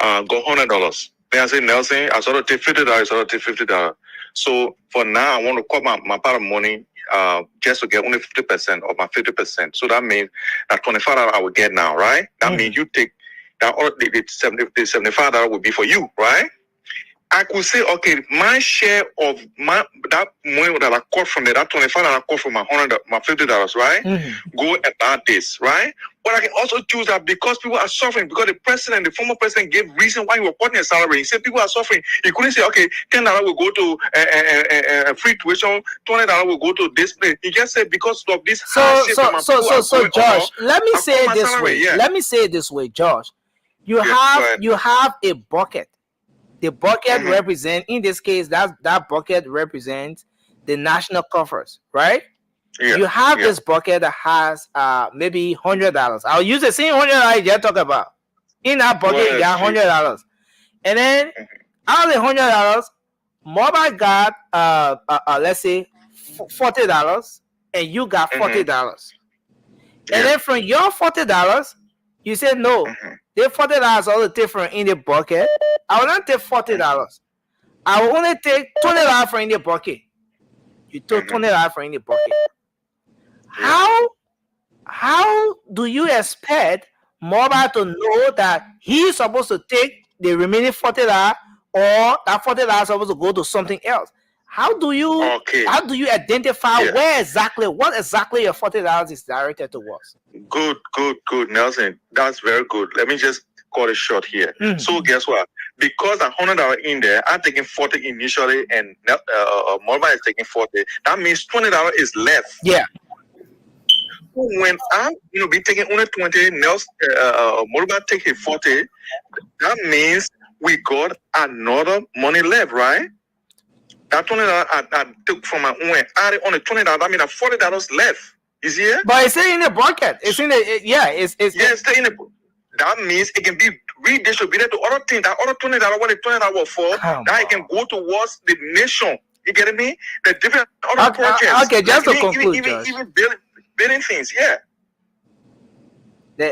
[SPEAKER 13] go $100, then I say, Nelson, I sort of take $50, I sort of take $50. So for now, I want to cut my part of money just to get only 50% of my 50%. So that means that $25 I will get now, right? That means you take that, or the $75 will be for you, right? I could say, okay, my share of that money that I got from there, that $25 I got from my $50, right? Go about this, right? But I can also choose that because people are suffering, because the former president gave reason why he was cutting his salary. He said people are suffering. He couldn't say, okay, $10 will go to free tuition, $20 will go to this place. He just said because of this hardship.
[SPEAKER 7] So Josh, let me say it this way.
[SPEAKER 13] Yeah.
[SPEAKER 7] Let me say it this way, Josh. You have a bucket. The bucket represents, in this case, that bucket represents the national coffers, right? Yeah. You have this bucket that has maybe $100. I'll use the same $100 you just talked about. In that bucket, you got $100, and then out of the $100, mobile got let's say $40, and you got $40. And then from your $40, you said no. The $40 all different in the bucket. I will not take $40. I will only take $20 from in the bucket. You took $20 from in the bucket. How do you expect mobile to know that he's supposed to take the remaining $40 or that $40 is supposed to go to something else? How do you identify what exactly your $40 is directed towards?
[SPEAKER 13] Good, Nelson. That's very good. Let me just cut it short here. So guess what? Because that $100 in there, I'm taking 40 initially, and mobile is taking 40. That means $20 is left.
[SPEAKER 7] Yeah.
[SPEAKER 13] When I'm be taking only 20, Nelson, mobile taking 40, that means we got another money left, right? That $20 I took from my own, added on the $20, that means $40 left. Is here?
[SPEAKER 7] But it's in the bucket. It's in the it's
[SPEAKER 13] still in the. That means it can be redistributed to other things. That other $20, what the $20 was for, that it can go towards the nation. You get me? The different other projects.
[SPEAKER 7] Okay, just to conclude,
[SPEAKER 13] even building things. Yeah.
[SPEAKER 7] Go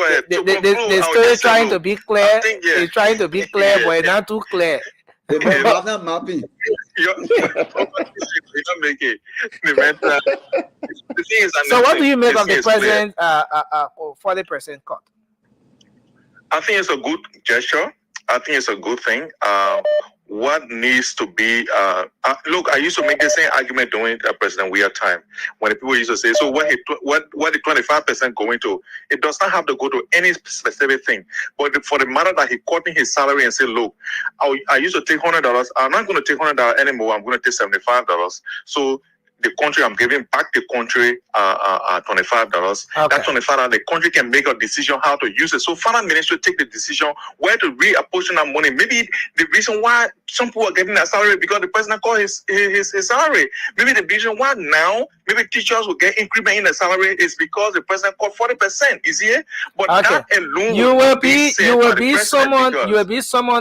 [SPEAKER 7] ahead. They're still trying to be clear. They're trying to be clear, but it's not too clear.
[SPEAKER 8] The
[SPEAKER 13] thing is,
[SPEAKER 7] so what do you make of the president's 40% cut?
[SPEAKER 13] I think it's a good gesture. I think it's a good thing. What needs to be look, I used to make the same argument during President Weir time when the people used to say, so what the 25% going to? It does not have to go to any specific thing. But for the matter that he cut in his salary and said, look, I used to take $100. I'm not going to take $100 anymore. I'm going to take $75. So the country, I'm giving back the country $25. Okay. That $25, the country can make a decision how to use it. So finance ministry take the decision where to reapportion that money. Maybe the reason why some people are getting that salary because the president cut his salary. Maybe the reason why now maybe teachers will get increment in the salary is because the president cut 40%. Is here? But that alone
[SPEAKER 7] you will be someone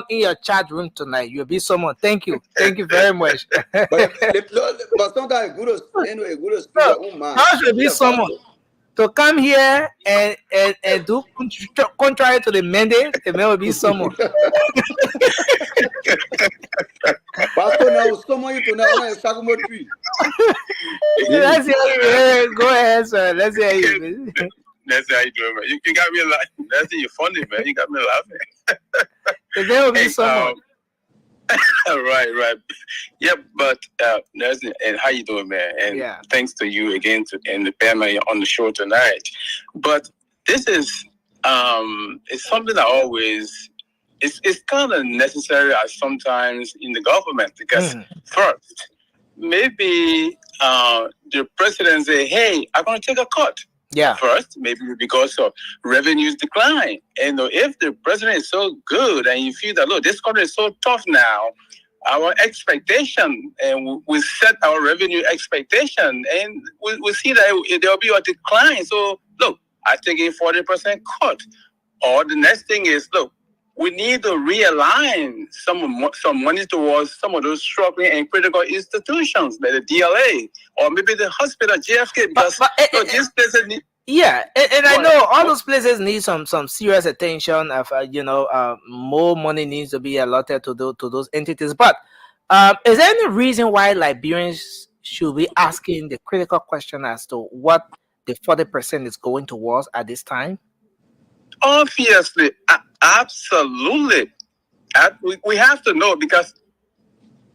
[SPEAKER 7] in your chat room tonight. You will be someone. Thank you very much.
[SPEAKER 8] But sometimes
[SPEAKER 7] how should be someone to come here and do contrary to the mandate? The man will be someone. Let's hear you. Go ahead, sir. Let's hear you.
[SPEAKER 13] That's how you doing, man. You got me laughing. That's you're funny, man. You got me laughing.
[SPEAKER 7] The man will be someone.
[SPEAKER 13] Right. Yeah, but Nelson, and how you doing, man? And thanks to you again and the family on the show tonight. But this is it's something that always it's kind of necessary sometimes in the government because first maybe the president say, hey, I'm gonna take a cut.
[SPEAKER 7] Yeah.
[SPEAKER 13] First, maybe because of revenues decline. And if the president is so good and you feel that, look, this country is so tough now, our expectation, and we set our revenue expectation, and we see that there will be a decline. So, look, I take a 40% cut. Or the next thing is, look, we need to realign some money towards some of those struggling and critical institutions, like the DLA or maybe the hospital, JFK, because this doesn't need.
[SPEAKER 7] Yeah, and I know all those places need some serious attention. Of more money needs to be allotted to those entities. But is there any reason why Liberians should be asking the critical question as to what the 40% is going towards at this time?
[SPEAKER 13] Obviously, absolutely.
[SPEAKER 14] We have to know because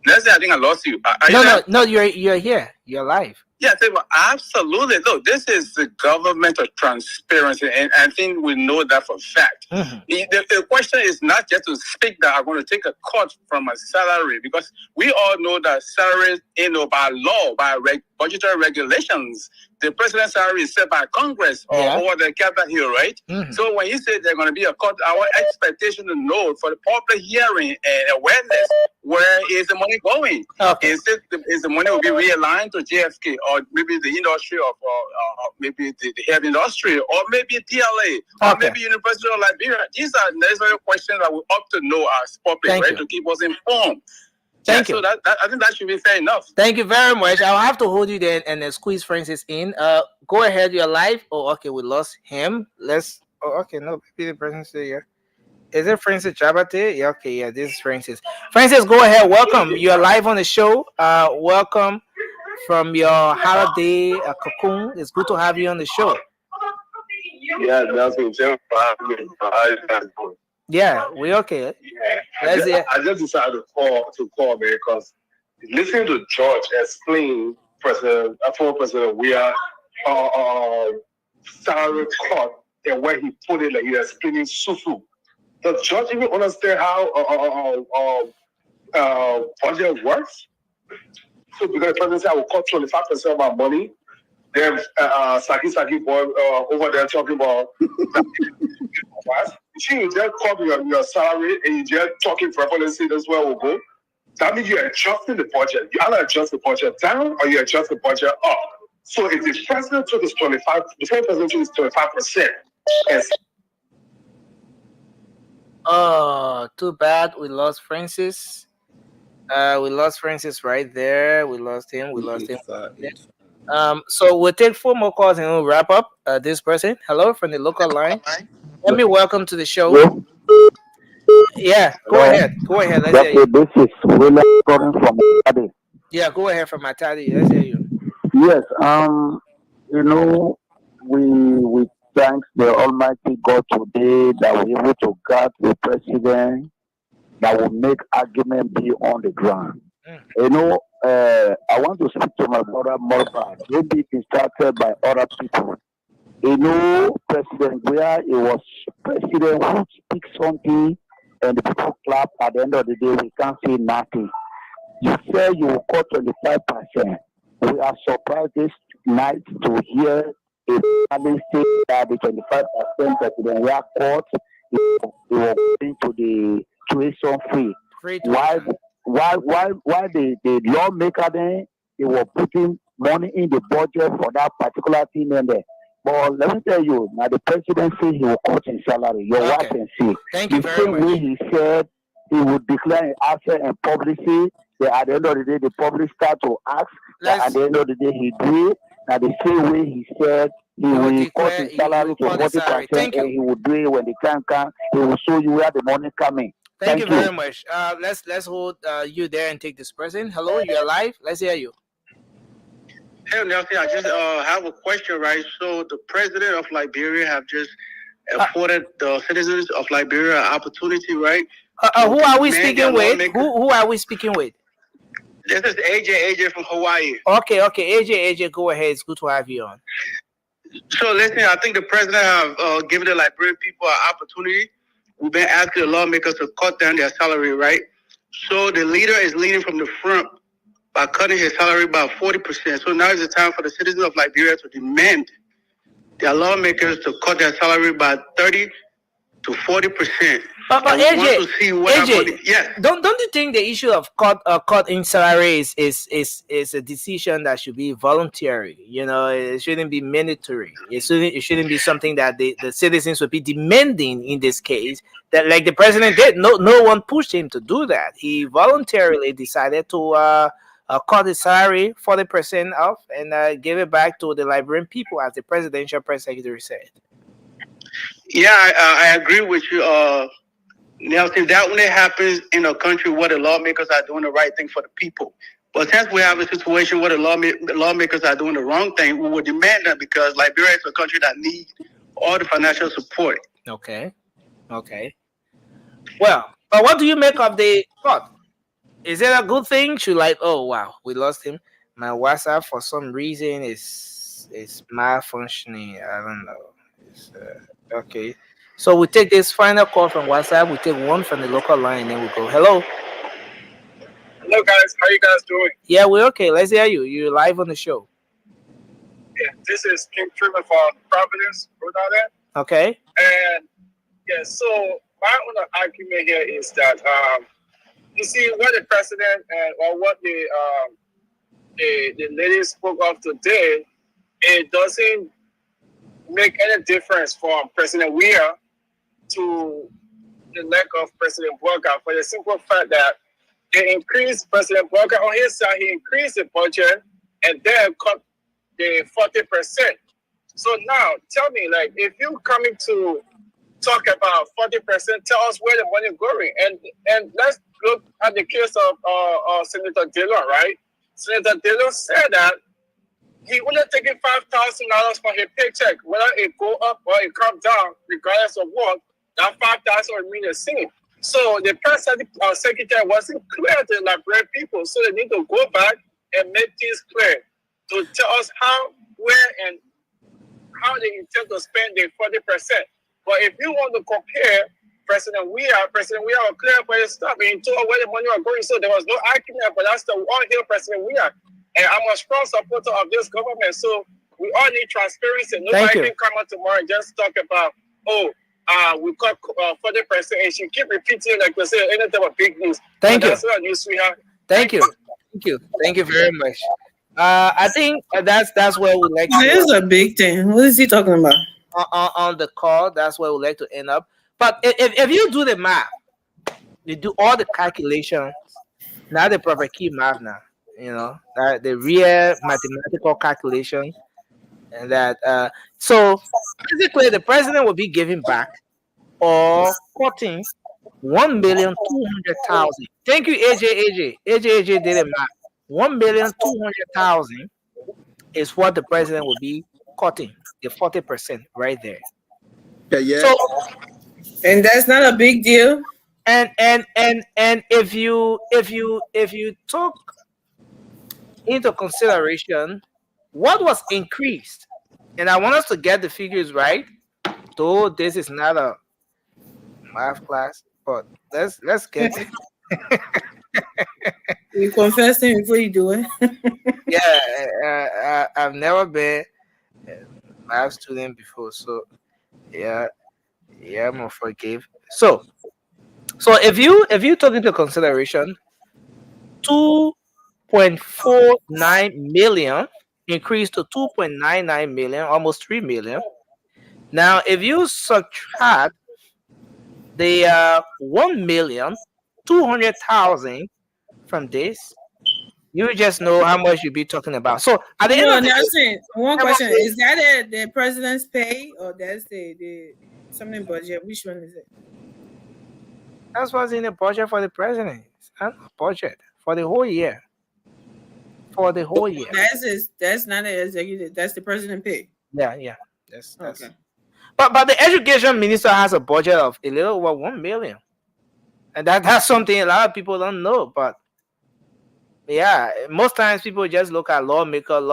[SPEAKER 14] let's say I think I lost you. Are you
[SPEAKER 7] No,
[SPEAKER 14] there?
[SPEAKER 7] no, no. You're here. You're live.
[SPEAKER 14] Yeah, absolutely. Look, this is the government of transparency, and I think we know that for a fact.
[SPEAKER 7] Mhm.
[SPEAKER 14] The question is not just to speak that I'm going to take a cut from my salary, because we all know that salaries, by law, by budgetary regulations, the president's salary is set by Congress or the Capitol Hill, right?
[SPEAKER 7] Mhm.
[SPEAKER 14] So when you say there's going to be a cut, our expectation to know for the public hearing and awareness, where is the money going?
[SPEAKER 7] Okay.
[SPEAKER 14] Is the money will be realigned to JFK, or maybe the industry of maybe the heavy industry, or maybe DLA, or maybe University of Liberia? These are necessary questions that we ought to know as public, right? To keep us informed.
[SPEAKER 7] Thank you.
[SPEAKER 14] So that I think that should be fair enough.
[SPEAKER 7] Thank you very much. I'll have to hold you there and squeeze Francis in. Go ahead. You're live. Oh, okay. We lost him. Let's. Oh, okay. No, maybe the person's still here. Is it Francis Jabate? Yeah. Okay. Yeah. This is Francis. Francis, go ahead. Welcome. You're live on the show. Welcome from your holiday cocoon. It's good to have you on the show.
[SPEAKER 15] Yeah, that's what
[SPEAKER 7] Yeah, we okay.
[SPEAKER 15] Yeah. I just decided to call man, because listening to George explain former President Weah salary cut and where he put it, like he explaining Susu. Does George even understand how budget works? So because the president said I will cut 25% of my money, then Saki boy over there talking about you just cut your salary and you just talking for and say that's where we'll go. That means you're adjusting the budget. You either adjust the budget down or you adjust the budget up. So if the president took his 25%, the former president took his 25%.
[SPEAKER 7] Oh, too bad. We lost Francis. We lost Francis right there. We lost him. So we'll take 4 more calls and we'll wrap up. This person, hello from the local line. Let me welcome to the show. Yeah, go ahead. Let's hear you.
[SPEAKER 11] This is William calling from Matadi.
[SPEAKER 7] Yeah, go ahead from Matadi. Let's hear you.
[SPEAKER 11] Yes, we thank the Almighty God today that we're able to guard the president that will make argument be on the ground. I want to speak to my brother Morba. Maybe it started by other people. President where it was president who speaks something and the people clap. At the end of the day, we can't say nothing. You say you will cut 25%. We are surprised this night to hear a family say that the 25% president were cut. It was going to the tuition free. Why the lawmaker then they were putting money in the budget for that particular thing in there. But let me tell you, now the president said he will cut his salary. Your watch and see.
[SPEAKER 7] Thank you
[SPEAKER 11] the
[SPEAKER 7] very
[SPEAKER 11] same
[SPEAKER 7] much.
[SPEAKER 11] way he said he would declare an asset and publicly. At the end of the day, the public start to ask. At the end of the day, he do it. Now the same way he said he will cut his salary to 40%, and he will do it when the time comes. He will show you where the money coming.
[SPEAKER 7] Thank you very much. Let's hold you there and take this person. Hello, you're live. Let's hear you.
[SPEAKER 16] Hey, Nelson, I just have a question, right? So the president of Liberia have just afforded the citizens of Liberia an opportunity, right?
[SPEAKER 7] Who are we speaking with? Who are we speaking with?
[SPEAKER 16] This is AJ from Hawaii.
[SPEAKER 7] Okay, AJ, go ahead. It's good to have you on.
[SPEAKER 16] So listen, I think the president have given the Liberian people an opportunity. We've been asking the lawmakers to cut down their salary, right? So the leader is leading from the front by cutting his salary by 40%. So now is the time for the citizens of Liberia to demand their lawmakers to cut their salary by 30 to 40%.
[SPEAKER 7] But AJ,
[SPEAKER 16] yes.
[SPEAKER 7] Don't you think the issue of cut in salary is a decision that should be voluntary? It shouldn't be mandatory. It shouldn't be something that the citizens would be demanding in this case. That like the president did. No one pushed him to do that. He voluntarily decided to cut his salary 40% off and give it back to the Liberian people, as the presidential press secretary said.
[SPEAKER 16] Yeah, I agree with you, Nelson. That only happens in a country where the lawmakers are doing the right thing for the people. But since we have a situation where the lawmakers are doing the wrong thing, we will demand that, because Liberia is a country that needs all the financial support.
[SPEAKER 7] Okay. Well, But what do you make of the cut? Is it a good thing? Should like, oh wow, we lost him. My WhatsApp for some reason is malfunctioning. I don't know. It's, okay. So we take this final call from WhatsApp. We take one from the local line, and then we go. Hello.
[SPEAKER 17] Hello guys, how you guys doing?
[SPEAKER 7] Yeah, we're okay. Let's hear you. You're live on the show.
[SPEAKER 17] Yeah, this is King Truman from Providence, Rhode Island.
[SPEAKER 7] Okay.
[SPEAKER 17] And yeah, so my own argument here is that you see what the president and or what the lady spoke of today, it doesn't make any difference from President Weir to the lack of President Burger for the simple fact that they increased President Burger on his side, he increased the budget and then cut the 40%. So now tell me, like, if you coming to talk about 40%, tell us where the money going. And let's look at the case of Senator Dillon, right? Senator Dillon said that he only taking $5,000 for his paycheck, whether it go up or it come down, regardless of what, that $5,000 will remain the same. So the press secretary wasn't clear to the Liberian people, so they need to go back and make things clear to tell us how, where, and how they intend to spend the 40%. But if you want to compare President Weir was clear for his stuff, and he told where the money was going, so there was no argument, but that's the one here, President Weir. And I'm a strong supporter of this government, so we all need transparency. Nobody can come out tomorrow and just talk about, we got 40%, and she keep repeating like we say any type of big news.
[SPEAKER 7] Thank you.
[SPEAKER 17] That's not news, sweetheart.
[SPEAKER 7] Thank you. Thank you very much. I think that's where we like.
[SPEAKER 18] It is a big thing. What is he talking about?
[SPEAKER 7] On the call, that's where we like to end up. But if you do the math, you do all the calculations, not the proper key math now. You know, the real mathematical calculation, and that so basically the president will be giving back or cutting 1,200,000. Thank you, AJ did the math. 1,200,000 is what the president will be cutting, the 40% right there.
[SPEAKER 8] Yeah.
[SPEAKER 7] So,
[SPEAKER 18] and that's not a big deal.
[SPEAKER 7] And if you took into consideration what was increased, and I want us to get the figures right, though this is not a math class, but let's get it.
[SPEAKER 18] You confessing before you do it.
[SPEAKER 7] Yeah, I've never been a math student before, so yeah, I'm gonna forgive. So if you took into consideration 2.49 million increased to 2.99 million, almost 3 million. Now, if you subtract the 1,200,000 from this, you just know how much you'll be talking about. So at the end of the
[SPEAKER 18] day, one question: is that the president's pay, or that's the something budget? Which one is it?
[SPEAKER 7] That's what's in the budget for the president. It's not a budget for the whole year. For the whole year.
[SPEAKER 18] That's not the executive. That's the president pay.
[SPEAKER 7] Yeah. That's
[SPEAKER 18] okay.
[SPEAKER 7] But the education minister has a budget of a little over 1 million, and that's something a lot of people don't know. But yeah, most times people just look at lawmakers.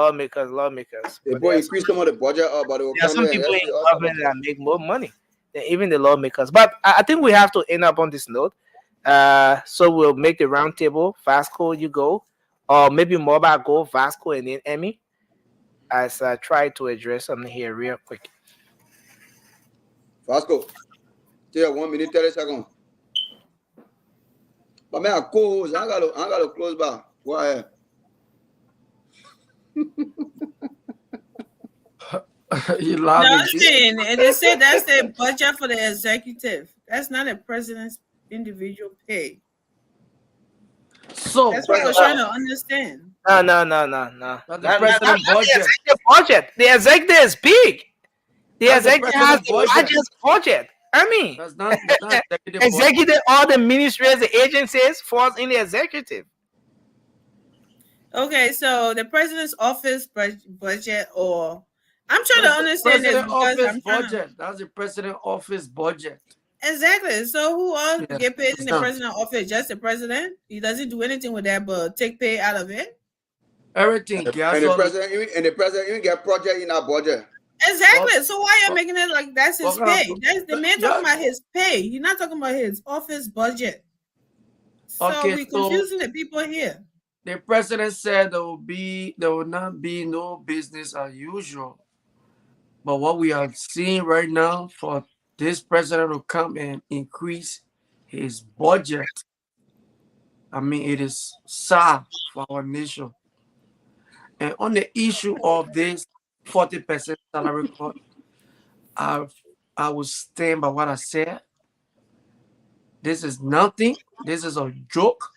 [SPEAKER 8] They boy increase some of the budget, but there
[SPEAKER 7] are some people in government that make more money than even the lawmakers. But I think we have to end up on this note. So we'll make the round table. Vasco, you go, or maybe Mobile go, Vasco, and then Emmy. As I try to address something here real quick.
[SPEAKER 8] Vasco, still 1 minute 30 seconds. But man, I gotta close by. Go ahead.
[SPEAKER 10] You laughing?
[SPEAKER 18] Nothing. And they say that's the budget for the executive. That's not a president's individual pay.
[SPEAKER 10] So
[SPEAKER 18] that's what I was trying to understand.
[SPEAKER 7] No.
[SPEAKER 10] The president
[SPEAKER 7] budget. The executive is big. The executive has the largest budget. I mean,
[SPEAKER 10] that's not
[SPEAKER 7] executive, all the ministries, the agencies falls in the executive.
[SPEAKER 18] Okay, so the president's office budget, or I'm trying to understand this because
[SPEAKER 10] budget. That's the president's office budget.
[SPEAKER 18] Exactly. So who else
[SPEAKER 10] Yeah,
[SPEAKER 18] get paid in the
[SPEAKER 10] understand.
[SPEAKER 18] president office? Just the president? He doesn't do anything with that but take pay out of it.
[SPEAKER 10] Everything,
[SPEAKER 8] And
[SPEAKER 10] gas
[SPEAKER 8] the
[SPEAKER 10] all
[SPEAKER 8] president even get project in our budget.
[SPEAKER 18] Exactly. So why are you making it like that's his
[SPEAKER 10] what kind
[SPEAKER 18] pay?
[SPEAKER 10] of-
[SPEAKER 18] That's the man
[SPEAKER 10] yeah.
[SPEAKER 18] talking about his pay. You're not talking about his office budget. So
[SPEAKER 10] Okay,
[SPEAKER 18] we're
[SPEAKER 10] so
[SPEAKER 18] confusing the people here.
[SPEAKER 10] the president said there will not be no business as usual. But what we are seeing right now for this president to come and increase his budget, I mean, it is sad for our nation. And on the issue of this 40% salary cut, I will stand by what I said. This is nothing. This is a joke.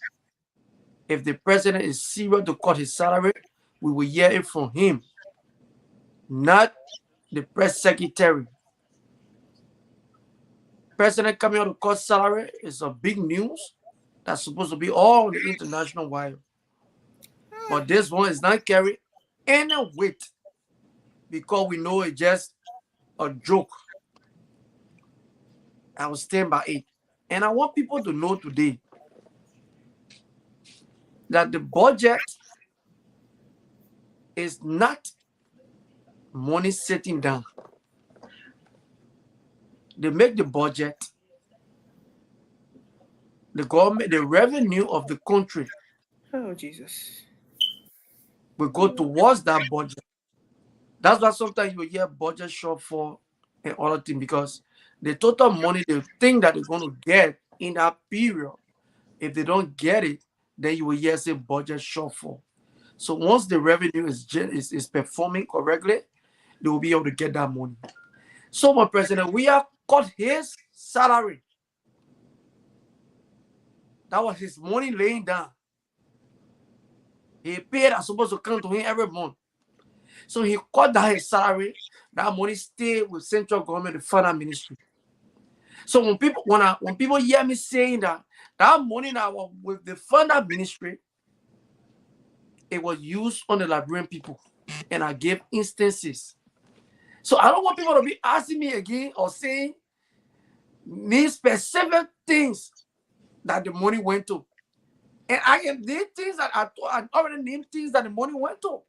[SPEAKER 10] If the president is serious to cut his salary, we will hear it from him, not the press secretary. President coming out to cut salary is a big news. That's supposed to be all the international wire. But this one is not carrying any weight because we know it's just a joke. I will stand by it. And I want people to know today that the budget is not money sitting down. They make the budget, the government, the revenue of the country
[SPEAKER 18] Oh Jesus.
[SPEAKER 10] will go towards that budget. That's why sometimes you hear budget shortfall and other things, because the total money they think that they're going to get in that period, if they don't get it, then you will hear say budget shortfall. So once the revenue is performing correctly, they will be able to get that money. So, my president, we have cut his salary. That was his money laying down. He paid as supposed to come to him every month. So he cut down his salary. That money stayed with central government, the finance ministry. So when people hear me saying that money that was with the finance ministry, it was used on the Liberian people, and I gave instances. So I don't want people to be asking me again or saying these specific things that the money went to. And I can name things that I already named things that the money went to.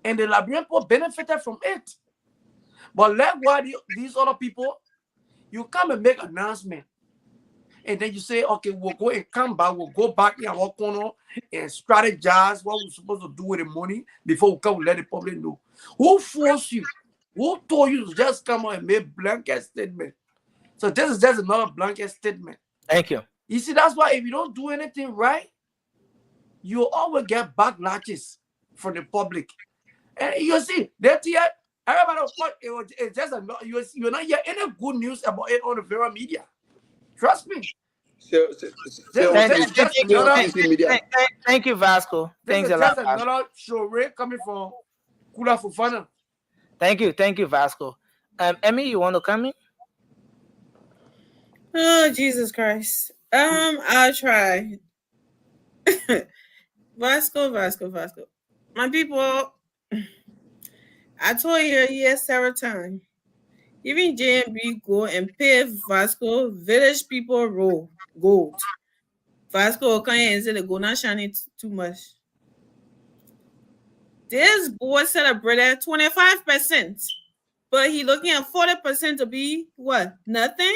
[SPEAKER 10] And the Liberian people benefited from it. But like why these other people, you come and make an announcement. And then you say, okay, we'll go and come back. We'll go back in our corner and strategize what we're supposed to do with the money before we come and let the public know. Who forced you? Who told you to just come out and make blanket statement? So this is just another blanket statement.
[SPEAKER 7] Thank you.
[SPEAKER 10] You see, that's why if you don't do anything right, you always get backlashes from the public. And you see, that year, everybody thought it's just you're not hearing any good news about it on the viral media. Trust me.
[SPEAKER 7] Thank you, Vasco. Thanks a lot.
[SPEAKER 10] Just another show coming from Kula Fufana.
[SPEAKER 7] Thank you, Vasco. Emmy, you want to come in?
[SPEAKER 18] Oh Jesus Christ. I'll try. Vasco. My people, I told you several times. Even JMB go and pay Vasco village people roll gold. Vasco come here and say the gold not shining too much. This boy celebrated 25%, but he looking at 40% to be what? Nothing?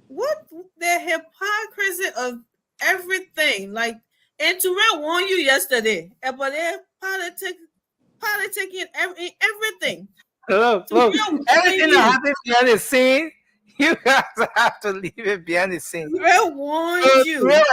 [SPEAKER 18] What the hypocrisy of everything? Like, and Terrell warned you yesterday about their politicking everything.
[SPEAKER 7] Look, everything that happens behind the scene, you guys have to leave it behind the scene.
[SPEAKER 18] Terrell warned you.
[SPEAKER 7] Behind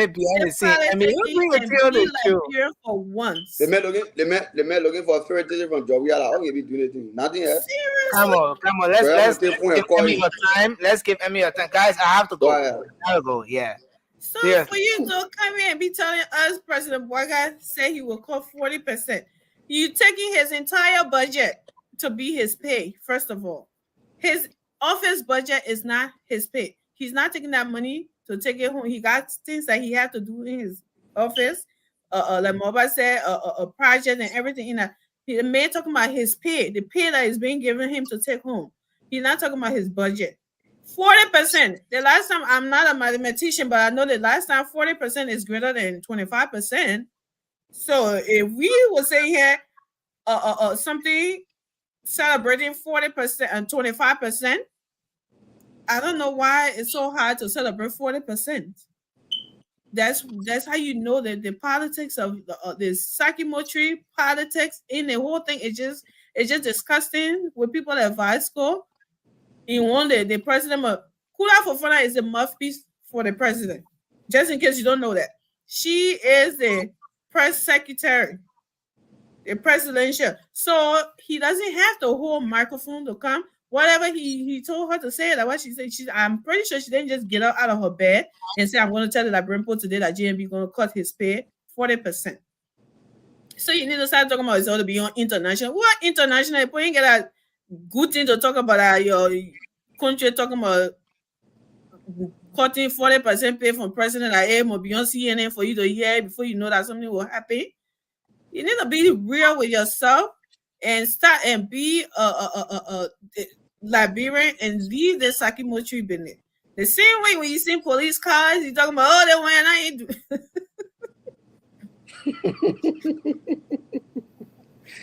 [SPEAKER 7] the scene. I mean, you bring it to the show.
[SPEAKER 18] For once.
[SPEAKER 8] They met looking for authority from job. We are like, okay, we do anything. Nothing else.
[SPEAKER 7] Come on. Let's give Emmy your time. Let's give Emmy your time. Guys, I have to go. I have to go. Yeah.
[SPEAKER 18] So for you to come here and be telling us President Boyga said he will cut 40%. You taking his entire budget to be his pay, first of all. His office budget is not his pay. He's not taking that money to take it home. He got things that he had to do in his office. Like Moba said, a project and everything in that. The man talking about his pay, the pay that is being given him to take home. He's not talking about his budget. 40%. The last time, I'm not a mathematician, but I know the last time 40% is greater than 25%. So if we were saying here something celebrating 40% and 25%, I don't know why it's so hard to celebrate 40%. That's how you know that the politics of the psychometry politics in the whole thing is just disgusting with people at Vasco. In one day, the president Kula Fofana is the mouthpiece for the president. Just in case you don't know that, she is the press secretary, the presidential. So he doesn't have to hold microphone to come. Whatever he told her to say, that what she said, I'm pretty sure she didn't just get out of her bed and say, I'm going to tell the Liberian Post today that JMB is going to cut his pay 40%. So you need to start talking about it's all to be on international. What international? You ain't get a good thing to talk about your country talking about cutting 40% pay from president like AM or beyond CNN for you to hear before you know that something will happen. You need to be real with yourself and start and be a Liberian and leave the psychometry business. The same way when you see police cars, you talking about, oh, they want I ain't do.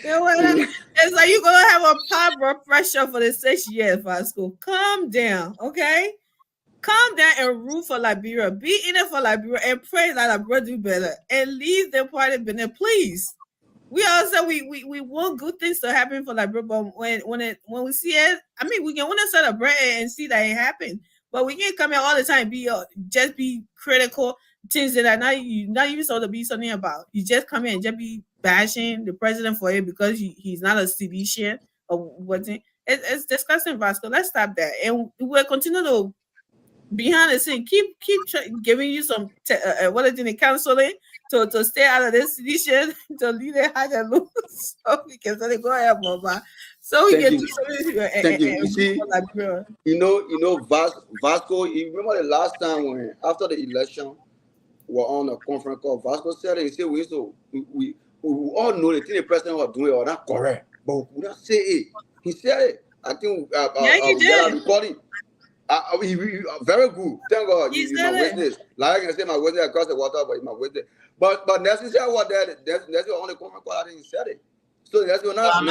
[SPEAKER 18] It's like you're gonna have a high blood pressure for the 6 years, Vasco. Calm down, okay? Calm down and root for Liberia. Be in it for Liberia and pray that Liberia do better. And leave the party business, please. We also we want good things to happen for Liberia, but when we see it, I mean, we can want to celebrate and see that it happened, but we can't come here all the time just be critical things that are not even supposed to be something about. You just come here and just be bashing the president for it because he's not a seditious or what. It's disgusting, Vasco. Let's stop that, and we'll continue to behind the scene keep giving you some counseling to stay out of this situation, to leave it high and low, so we can go ahead, Mama. So we can do something.
[SPEAKER 8] Thank you. You see, you know, Vasco. You remember the last time when after the election, we were on a conference call. Vasco said, "He said we all know the thing the president was doing or not correct, but we could not say it." He said it. I think
[SPEAKER 18] he did.
[SPEAKER 8] Recording. Very good. Thank God. He's my witness. Like I can say my witness across the water, but he's my witness. But necessary what that that's the only comment call I didn't say it. So that's what
[SPEAKER 7] I'm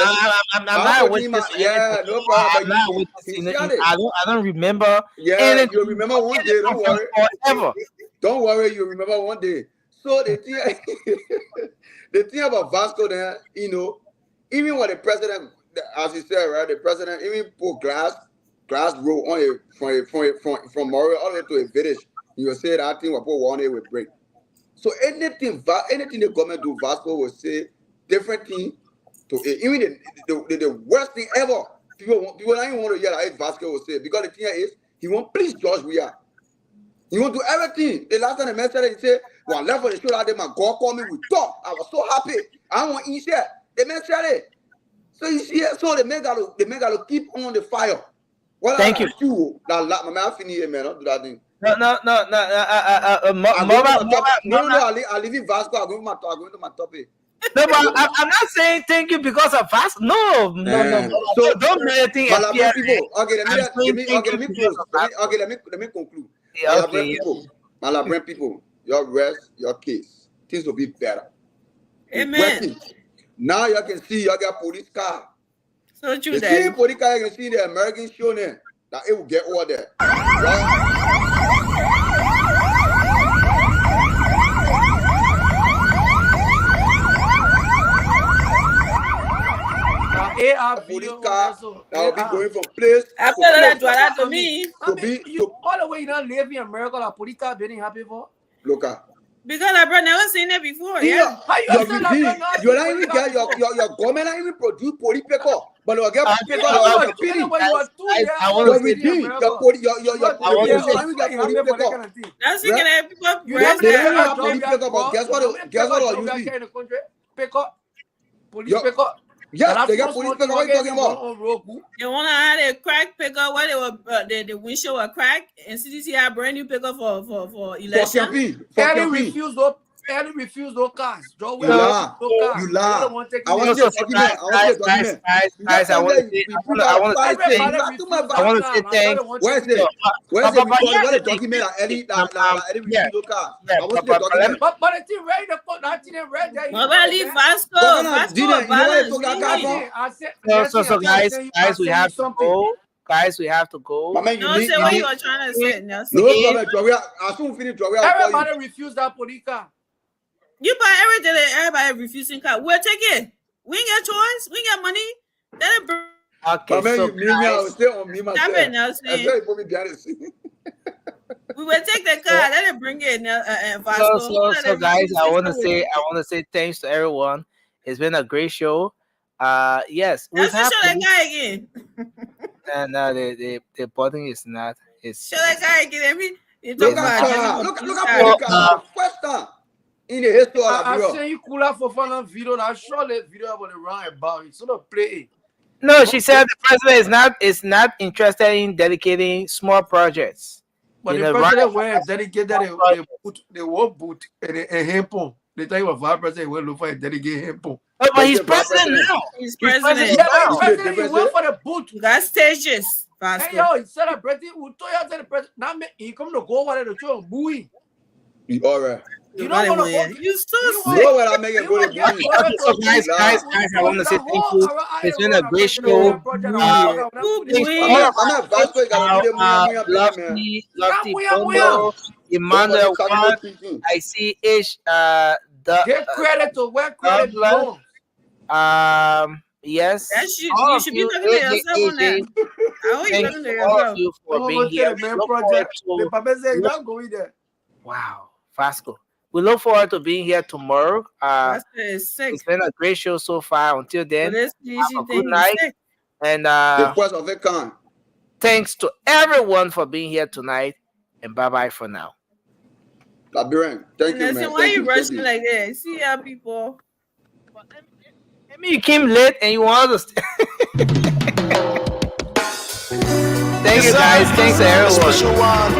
[SPEAKER 7] not witness.
[SPEAKER 8] Yeah, no problem.
[SPEAKER 7] I don't remember.
[SPEAKER 8] Yeah, you remember one day. Don't worry. Forever. Don't worry. You remember one day. So the thing about Vasco there, you know, even when the president, as he said, right, the president even put glass road on it from Mario all the way to a village. You say that thing will put one day will break. So anything the government do, Vasco will say different thing to it. Even the worst thing ever. People don't even want to hear that Vasco will say, because the thing is he won't please George we are. He won't do everything. The last time the man said it, he said, "Well, I left for the show that day, my God called me, we talk. I was so happy. I want to eat that." The man said it. So you see, so the man got to keep on the fire. Well,
[SPEAKER 7] thank you.
[SPEAKER 8] My man, I finish here, man. Don't do that thing.
[SPEAKER 7] No.
[SPEAKER 8] I'll leave it Vasco. I'll go to my topic.
[SPEAKER 7] No, but I'm not saying thank you because of Vasco. No. So don't make anything appear.
[SPEAKER 8] Okay, let me conclude. My Liberian people, your rest, your case, things will be better.
[SPEAKER 18] Amen.
[SPEAKER 8] Now you can see you got police car.
[SPEAKER 18] So true.
[SPEAKER 8] You see police car, you can see the American show there. That it will get over there. Right? Police car that will be going from place
[SPEAKER 18] after that to me.
[SPEAKER 10] All the way you don't live in America, the police car being happy for.
[SPEAKER 8] Look at.
[SPEAKER 18] Because I've never seen it before. Yeah.
[SPEAKER 8] You don't even get your government not even produce police paper, but you get paper.
[SPEAKER 18] That's it.
[SPEAKER 8] Guess what? Police paper. Yes, they got police paper. What are you talking about?
[SPEAKER 18] You want to have a crack picker where they were the windshield were cracked, and CDC had brand new picker for election.
[SPEAKER 10] Kelly refused to Ellie refused no cars. Joe,
[SPEAKER 8] You lie. You lie. I want to see a document. I want to see a document.
[SPEAKER 7] Guys, I want to say thanks.
[SPEAKER 8] Where is it? Where is it? Where the document that Ellie refused no cars? I want to see the document.
[SPEAKER 10] But the thing read the phone, that thing read there.
[SPEAKER 18] Well, leave Vasco.
[SPEAKER 7] So guys, we have to go. Guys, we have to go.
[SPEAKER 18] Don't say what you were trying to say, Nelson.
[SPEAKER 8] No problem. I'll soon finish.
[SPEAKER 10] Everybody refused that police car.
[SPEAKER 18] You buy everything. Everybody refusing car. We'll take it. We ain't got choice. We ain't got money. Let it burn.
[SPEAKER 7] Okay, so
[SPEAKER 8] I was still on me myself.
[SPEAKER 18] Stop it, Nelson.
[SPEAKER 8] I tell you, put me behind the scene.
[SPEAKER 18] We will take the car. Let it bring it. Vasco.
[SPEAKER 7] So guys, I want to say thanks to everyone. It's been a great show. Yes, we
[SPEAKER 18] Let's
[SPEAKER 7] have
[SPEAKER 18] show that guy again.
[SPEAKER 7] No, the button is not. It's
[SPEAKER 18] show that guy again.
[SPEAKER 8] Look at first time in the history of
[SPEAKER 10] I
[SPEAKER 8] Liberia.
[SPEAKER 10] say you cool out for fun video. I show the video about the run about it. So don't play it.
[SPEAKER 7] No, she said the president is not interested in dedicating small projects.
[SPEAKER 10] But the president went dedicated they won't put a handphone. They tell you what vice president will look for a dedicated handphone.
[SPEAKER 7] Oh, but he's president now.
[SPEAKER 18] He's president.
[SPEAKER 10] Yeah, but president, he went for the boot.
[SPEAKER 18] Got stages.
[SPEAKER 10] Hey, yo, he celebrated. We told you the president. Now he come to go over there to show buoy.
[SPEAKER 8] All right.
[SPEAKER 10] You don't want to go.
[SPEAKER 18] You so
[SPEAKER 8] sick. You know what I make it go to buoy.
[SPEAKER 7] So guys, I want to say thank you. It's been a great show. Lofty, Emmanuel, I see Ish.
[SPEAKER 10] Give credit to where credit belongs.
[SPEAKER 7] Yes.
[SPEAKER 18] You should be talking to yourself on that.
[SPEAKER 7] Thank you all of you for being here. Wow, Vasco. We look forward to being here tomorrow. It's been a great show so far. Until then, have a good night. And thanks to everyone for being here tonight. And bye-bye for now.
[SPEAKER 8] Liberian, thank you, man.
[SPEAKER 18] Why you rushing like that? See how people...
[SPEAKER 7] I mean, you came late and you wanted to... Thank you, guys. Thanks to everyone.
[SPEAKER 2] Special one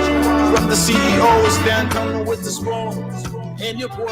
[SPEAKER 2] from the CEOs, then coming with the spoon. And your boy.